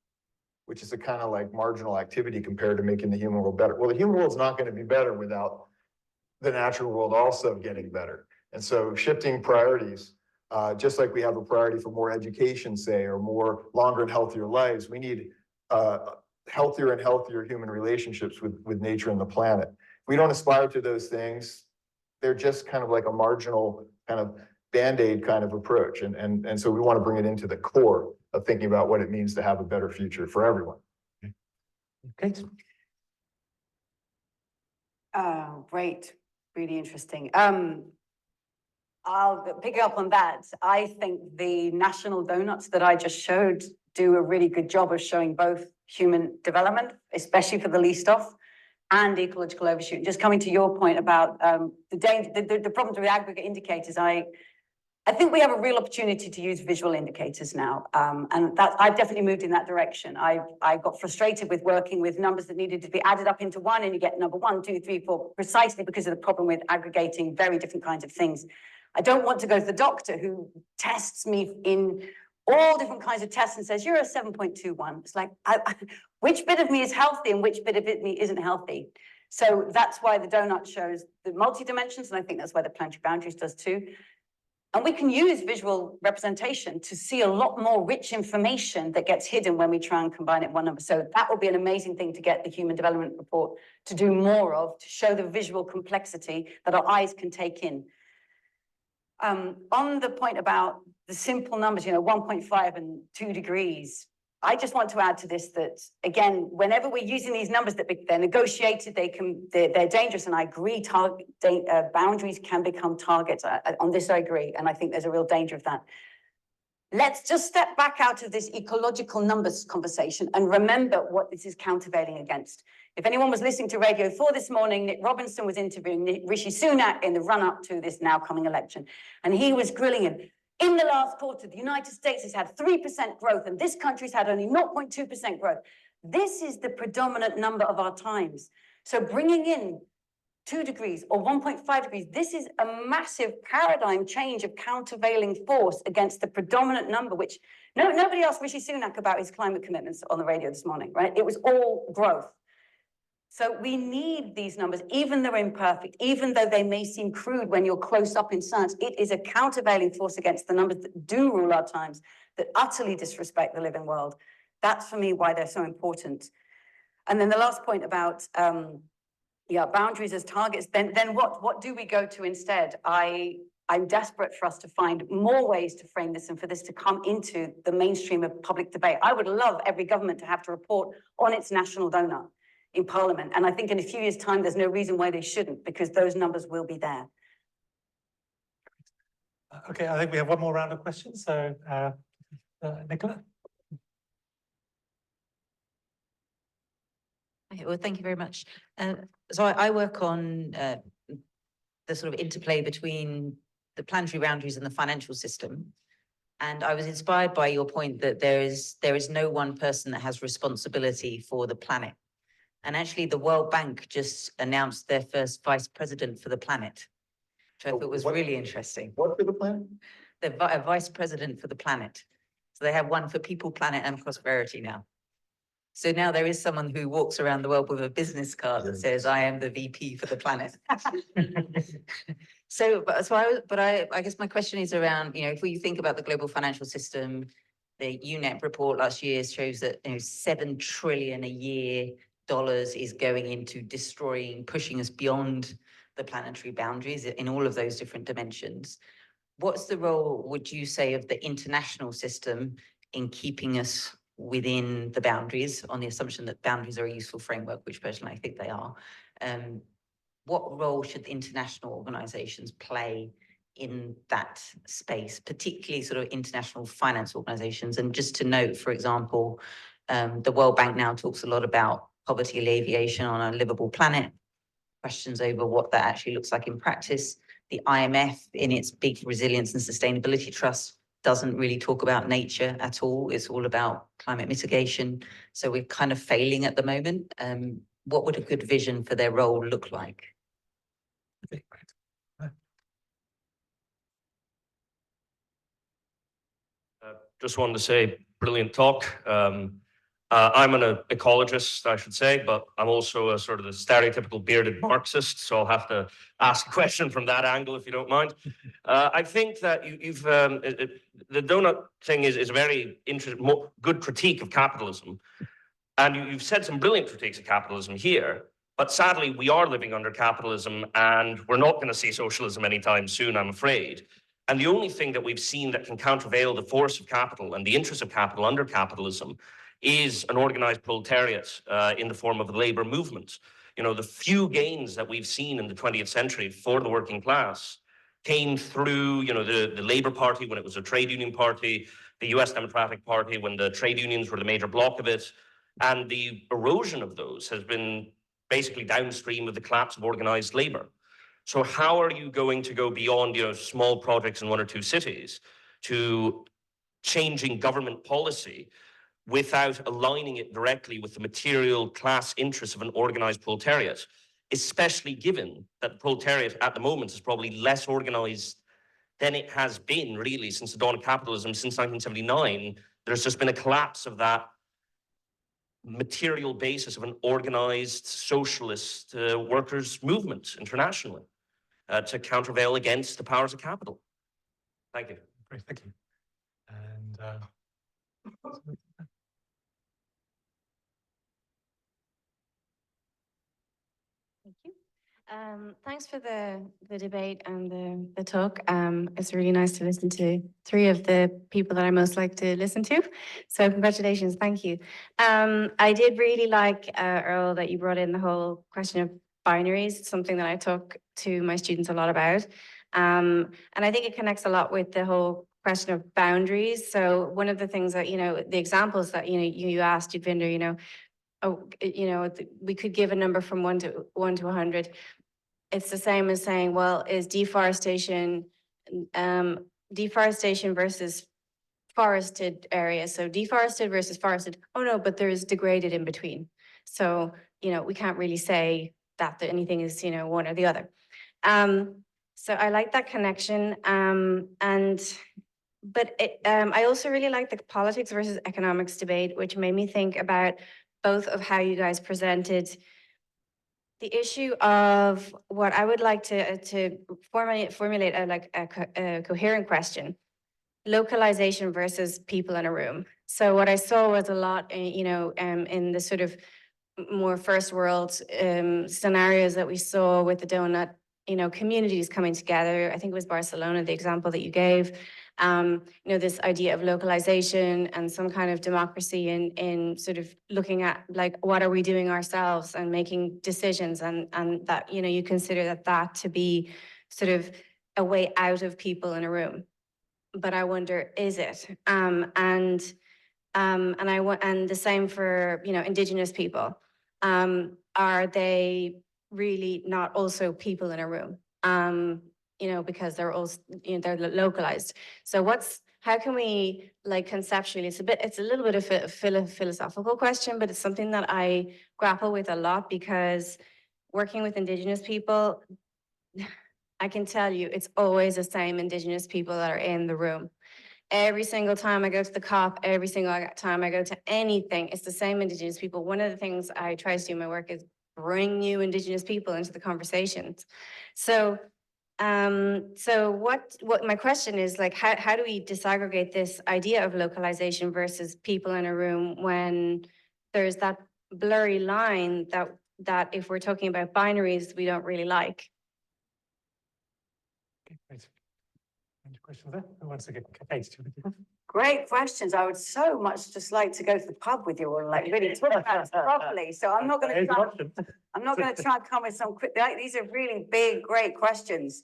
which is a kind of like marginal activity compared to making the human world better. Well, the human world's not going to be better without the natural world also getting better. And so shifting priorities, just like we have a priority for more education, say, or more longer and healthier lives, we need healthier and healthier human relationships with nature and the planet. If we don't aspire to those things, they're just kind of like a marginal kind of Band-Aid kind of approach. And so we want to bring it into the core of thinking about what it means to have a better future for everyone. Kate? Great, really interesting. I'll pick up on that. I think the national donuts that I just showed do a really good job of showing both human development, especially for the least off, and ecological overshoot. Just coming to your point about the problems with aggregate indicators, I think we have a real opportunity to use visual indicators now, and that I've definitely moved in that direction. I got frustrated with working with numbers that needed to be added up into one, and you get number 1, 2, 3, 4, precisely because of the problem with aggregating very different kinds of things. I don't want to go to the doctor who tests me in all different kinds of tests and says, you're a 7.21. It's like, which bit of me is healthy and which bit of me isn't healthy? So that's why the donut shows the multi-dimensions, and I think that's why the planetary boundaries does too. And we can use visual representation to see a lot more rich information that gets hidden when we try and combine it in one number. So that would be an amazing thing to get the Human Development Report to do more of, to show the visual complexity that our eyes can take in. On the point about the simple numbers, 1.5 and 2 degrees, I just want to add to this that, again, whenever we're using these numbers that they're negotiated, they're dangerous, and I agree, boundaries can become targets. On this, I agree, and I think there's a real danger of that. Let's just step back out of this ecological numbers conversation and remember what this is countervailing against. If anyone was listening to Radio 4 this morning, Nick Robinson was interviewing Rishi Sunak in the run-up to this now coming election, and he was grilling him. In the last quarter, the United States has had 3% growth, and this country's had only 0.2% growth. This is the predominant number of our times. So bringing in 2 degrees or 1.5 degrees, this is a massive paradigm change of countervailing force against the predominant number, which nobody asked Rishi Sunak about his climate commitments on the radio this morning, right? It was all growth. So we need these numbers, even though they're imperfect, even though they may seem crude when you're close up in science, it is a countervailing force against the numbers that do rule our times, that utterly disrespect the living world. That's for me why they're so important. And then the last point about boundaries as targets, then what do we go to instead? I'm desperate for us to find more ways to frame this and for this to come into the mainstream of public debate. I would love every government to have to report on its national donut in Parliament. And I think in a few years' time, there's no reason why they shouldn't, because those numbers will be there. Okay, I think we have one more round of questions. So, Nicola? Okay, well, thank you very much. So I work on the sort of interplay between the planetary boundaries and the financial system. And I was inspired by your point that there is no one person that has responsibility for the planet. And actually, the World Bank just announced their first vice president for the planet, which I thought was really interesting. What for the planet? They're a vice president for the planet. So they have one for people, planet, and prosperity now. So now there is someone who walks around the world with a business card that says, I am the VP for the planet. I guess my question is around, if we think about the global financial system, the UNEP report last year shows that $7 trillion a year is going into destroying, pushing us beyond the planetary boundaries in all of those different dimensions. What's the role, would you say, of the international system in keeping us within the boundaries, on the assumption that boundaries are a useful framework, which personally I think they are? What role should international organizations play in that space, particularly sort of international finance organizations? And just to note, for example, the World Bank now talks a lot about poverty alleviation on a livable planet, questions over what that actually looks like in practice. The IMF, in its big resilience and sustainability trust, doesn't really talk about nature at all. It's all about climate mitigation. So we're kind of failing at the moment. What would a good vision for their role look like? Okay, great. Just wanted to say, brilliant talk. I'm an ecologist, I should say, but I'm also a sort of the stereotypical bearded Marxist, so I'll have to ask a question from that angle, if you don't mind. I think that the donut thing is a very interesting, good critique of capitalism. And you've said some brilliant critiques of capitalism here, but sadly, we are living under capitalism, and we're not going to see socialism anytime soon, I'm afraid. And the only thing that we've seen that can countervail the force of capital and the interest of capital under capitalism is an organized proletariat in the form of the labor movement. You know, the few gains that we've seen in the 20th century for the working class came through, you know, the Labour Party when it was a trade union party, the US Democratic Party when the trade unions were the major block of it. And the erosion of those has been basically downstream of the collapse of organized labor. So how are you going to go beyond, you know, small projects in one or two cities to changing government policy without aligning it directly with the material class interests of an organized proletariat, especially given that the proletariat at the moment is probably less organized than it has been really since the dawn of capitalism, since 1979. There's just been a collapse of that material basis of an organized socialist workers' movement internationally to countervail against the powers of capital. Thank you. Great, thank you. And Thank you. Thanks for the debate and the talk. It's really nice to listen to three of the people that I most like to listen to. So congratulations, thank you. I did really like, Earl, that you brought in the whole question of binaries, something that I talk to my students a lot about. And I think it connects a lot with the whole question of boundaries. So one of the things that, you know, the examples that, you asked, Yadvinder, we could give a number from 1 to 100. It's the same as saying, well, is deforestation versus forested areas? So deforested versus forested. Oh no, but there's degraded in between. So, we can't really say that anything is, one or the other. So I like that connection. But I also really like the politics versus economics debate, which made me think about both of how you guys presented the issue of what I would like to formulate a coherent question: localization versus people in a room. So what I saw was a lot, in the sort of more first world scenarios that we saw with the donut, communities coming together. I think it was Barcelona, the example that you gave. This idea of localization and some kind of democracy in sort of looking at like, what are we doing ourselves and making decisions, and that, you consider that to be sort of a way out of people in a room. But I wonder, is it? And the same for, Indigenous people. Are they really not also people in a room? Because they're also, they're localized. So how can we, like, conceptually, it's a little bit of a philosophical question, but it's something that I grapple with a lot, because working with Indigenous people, I can tell you, it's always the same Indigenous people that are in the room. Every single time I go to the COP, every single time I go to anything, it's the same Indigenous people. One of the things I try to do in my work is bring new Indigenous people into the conversations. So what my question is, like, how do we disaggregate this idea of localization versus people in a room when there's that blurry line that if we're talking about binaries, we don't really like? okay, great. Any questions there? Who wants to get Kate? Great questions. I would so much just like to go to the pub with you and like really talk about it properly. So I'm not going to try and come with some quick, these are really big, great questions.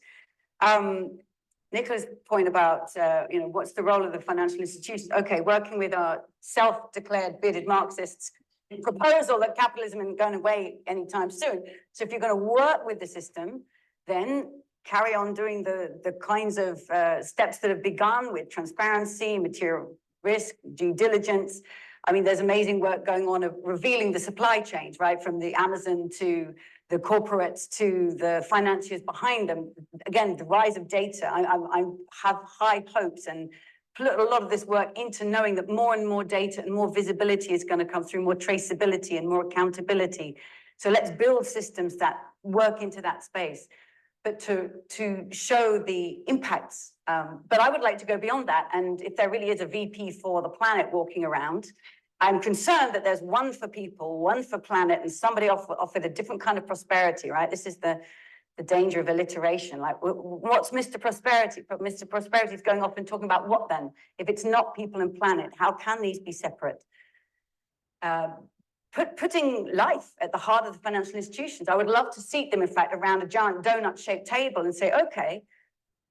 Nicola's point about, what's the role of the financial institutions? Okay, working with our self-declared bearded Marxists, proposal that capitalism isn't going away anytime soon. So if you're going to work with the system, then carry on doing the kinds of steps that have begun with transparency, material risk, due diligence. I mean, there's amazing work going on of revealing the supply chains, right? From the Amazon to the corporates to the financiers behind them. Again, the rise of data. I have high hopes and put a lot of this work into knowing that more and more data and more visibility is going to come through, more traceability and more accountability. So let's build systems that work into that space, but to show the impacts. But I would like to go beyond that. And if there really is a VP for the planet walking around, I'm concerned that there's one for people, one for planet, and somebody offered a different kind of prosperity, right? This is the danger of alliteration. Like, what's Mr. Prosperity? But Mr. Prosperity is going off and talking about what then? If it's not people and planet, how can these be separate? Putting life at the heart of the financial institutions. I would love to seat them, in fact, around a giant donut-shaped table and say, okay,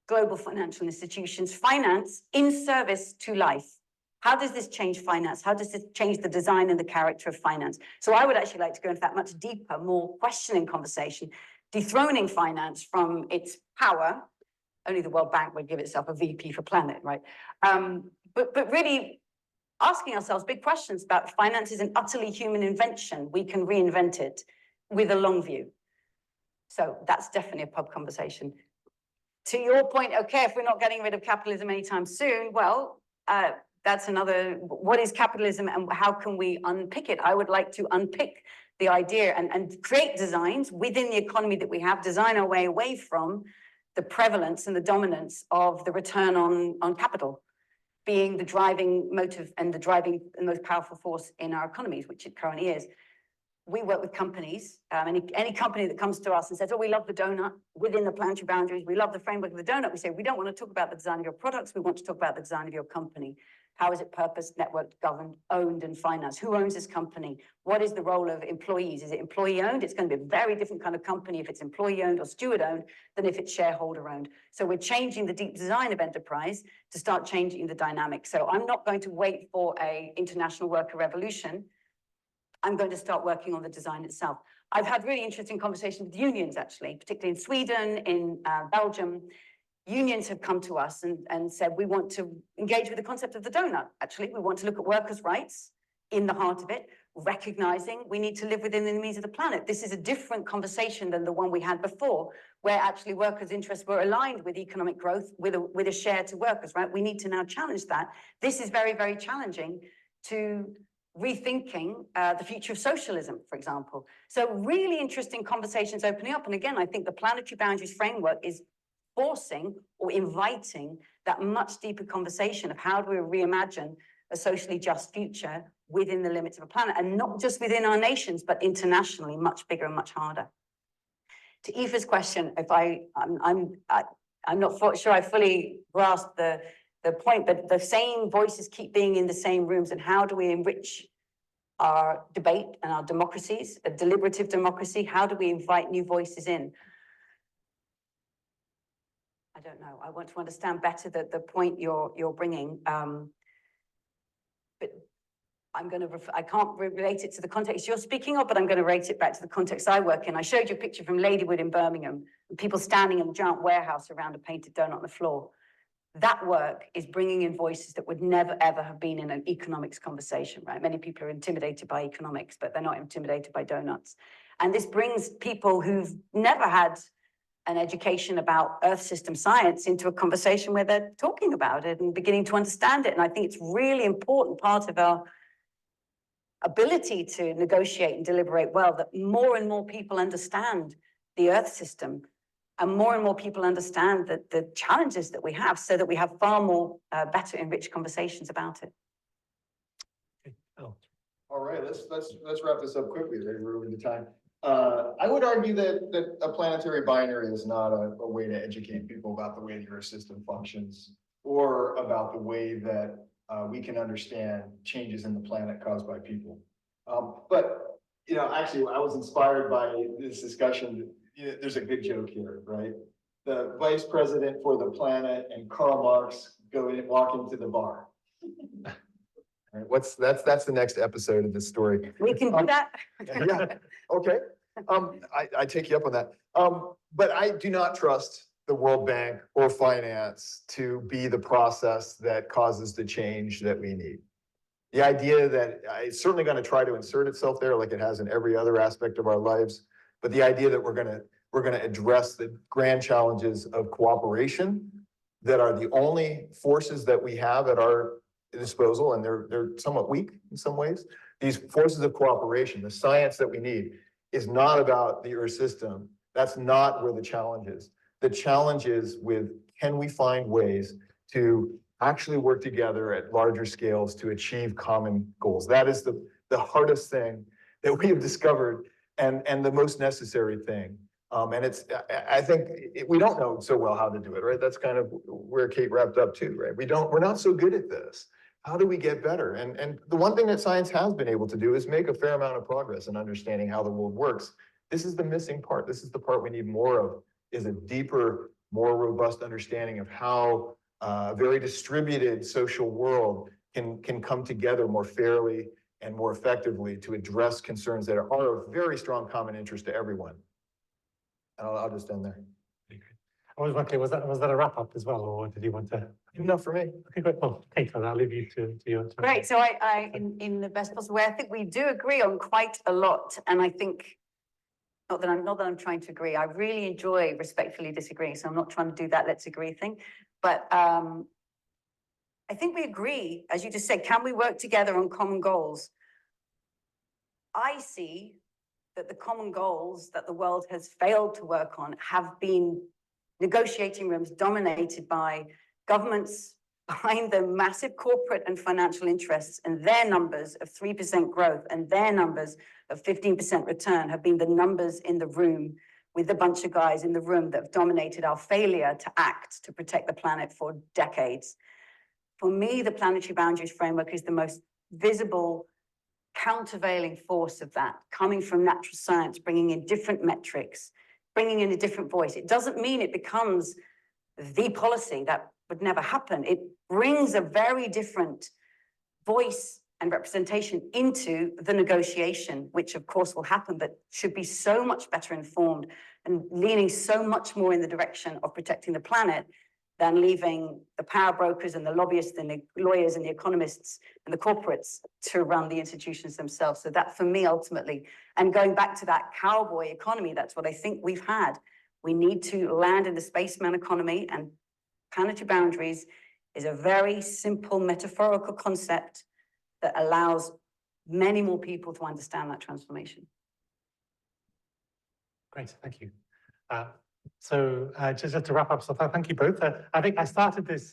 global financial institutions, finance in service to life. How does this change finance? How does this change the design and the character of finance? So I would actually like to go into that much deeper, more questioning conversation, dethroning finance from its power. Only the World Bank would give itself a VP for planet, right? But really asking ourselves big questions about finance is an utterly human invention. We can reinvent it with a long view. So that's definitely a pub conversation. To your point, okay, if we're not getting rid of capitalism anytime soon, well, that's another, what is capitalism and how can we unpick it? I would like to unpick the idea and create designs within the economy that we have, design our way away from the prevalence and the dominance of the return on capital being the driving motive and the driving and most powerful force in our economies, which it currently is. We work with companies, any company that comes to us and says, oh, we love the donut within the planetary boundaries, we love the framework of the donut, we say, we don't want to talk about the design of your products, we want to talk about the design of your company. How is it purposed, networked, governed, owned, and financed? Who owns this company? What is the role of employees? Is it employee-owned? It's going to be a very different kind of company if it's employee-owned or steward-owned than if it's shareholder-owned. So we're changing the deep design of enterprise to start changing the dynamic. So I'm not going to wait for an international worker revolution. I'm going to start working on the design itself. I've had really interesting conversations with unions, actually, particularly in Sweden, in Belgium. Unions have come to us and said, we want to engage with the concept of the donut, actually. We want to look at workers' rights in the heart of it, recognizing we need to live within the means of the planet. This is a different conversation than the one we had before, where actually workers' interests were aligned with economic growth, with a share to workers, right? We need to now challenge that. This is very, very challenging to rethinking the future of socialism, for example. So really interesting conversations opening up. And again, I think the planetary boundaries framework is forcing or inviting that much deeper conversation of how do we reimagine a socially just future within the limits of a planet, and not just within our nations, but internationally, much bigger and much harder. To Aoife's question, if I'm not sure I fully grasp the point, but the same voices keep being in the same rooms, and how do we enrich our debate and our democracies, a deliberative democracy? How do we invite new voices in? I don't know. I want to understand better the point you're bringing. But I can't relate it to the context you're speaking of, but I'm going to relate it back to the context I work in. I showed you a picture from Ladywood in Birmingham, and people standing in a giant warehouse around a painted donut on the floor. That work is bringing in voices that would never, ever have been in an economics conversation, right? Many people are intimidated by economics, but they're not intimidated by donuts. And this brings people who've never had an education about Earth system science into a conversation where they're talking about it and beginning to understand it. And I think it's really important part of our ability to negotiate and deliberate well, that more and more people understand the Earth system, and more people understand that the challenges that we have, so that we have far more better enriched conversations about it. Oh. All right, let's wrap this up quickly. We're over the time. I would argue that a planetary binary is not a way to educate people about the way the Earth system functions, or about the way that we can understand changes in the planet caused by people. But actually, I was inspired by this discussion. There's a good joke here, right? The vice president for the planet and Karl Marx walk into the bar. All right, that's the next episode of this story. We can do that. Yeah. Okay. I take you up on that. But I do not trust the World Bank or finance to be the process that causes the change that we need. The idea that it's certainly going to try to insert itself there, like it has in every other aspect of our lives, but the idea that we're going to address the grand challenges of cooperation, that are the only forces that we have at our disposal, and they're somewhat weak in some ways. These forces of cooperation, the science that we need, is not about the Earth system. That's not where the challenge is. The challenge is with, can we find ways to actually work together at larger scales to achieve common goals? That is the hardest thing that we have discovered, and the most necessary thing. And it's, I think we don't know so well how to do it, right? That's kind of where Kate wrapped up too, right? We're not so good at this. How do we get better? And the one thing that science has been able to do is make a fair amount of progress in understanding how the world works. This is the missing part. This is the part we need more of, is a deeper, more robust understanding of how a very distributed social world can come together more fairly and more effectively to address concerns that are of very strong common interest to everyone. And I'll just end there. I was wondering, was that a wrap up as well, or did you want to? Enough for me. Okay, great. Well, Kate, I'll leave you to your. Great, so in the best possible way, I think we do agree on quite a lot, and I think, not that I'm trying to agree, I really enjoy respectfully disagreeing, so I'm not trying to do that let's agree thing, but I think we agree, as you just said, can we work together on common goals? I see that the common goals that the world has failed to work on have been negotiating rooms dominated by governments behind the massive corporate and financial interests, and their numbers of 3% growth and their numbers of 15% return have been the numbers in the room with a bunch of guys in the room that have dominated our failure to act to protect the planet for decades. For me, the planetary boundaries framework is the most visible countervailing force of that, coming from natural science, bringing in different metrics, bringing in a different voice. It doesn't mean it becomes the policy. That would never happen. It brings a very different voice and representation into the negotiation, which of course will happen, but should be so much better informed and leaning so much more in the direction of protecting the planet than leaving the power brokers and the lobbyists and the lawyers and the economists and the corporates to run the institutions themselves. So that for me, ultimately, and going back to that cowboy economy, that's what I think we've had. We need to land in the spaceman economy, and planetary boundaries is a very simple metaphorical concept that allows many more people to understand that transformation. Great, thank you. So just to wrap up, so thank you both. I think I started this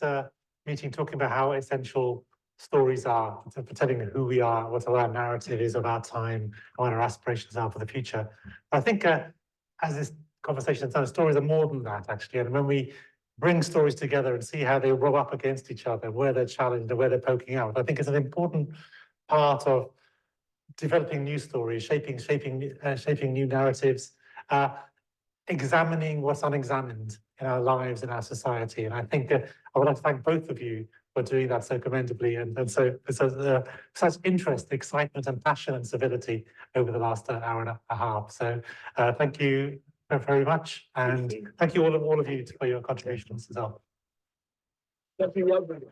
meeting talking about how essential stories are for telling who we are, what our narrative is of our time, and what our aspirations are for the future. I think as this conversation has done, stories are more than that, actually. And when we bring stories together and see how they rub up against each other, where they're challenged and where they're poking out, I think it's an important part of developing new stories, shaping new narratives, examining what's unexamined in our lives, in our society. And I think I would like to thank both of you for doing that so commendably. And so such interest, excitement and passion and civility over the last hour and a half. So thank you very much. And thank you all of you for your contributions as well. Thank you, Yadvinder.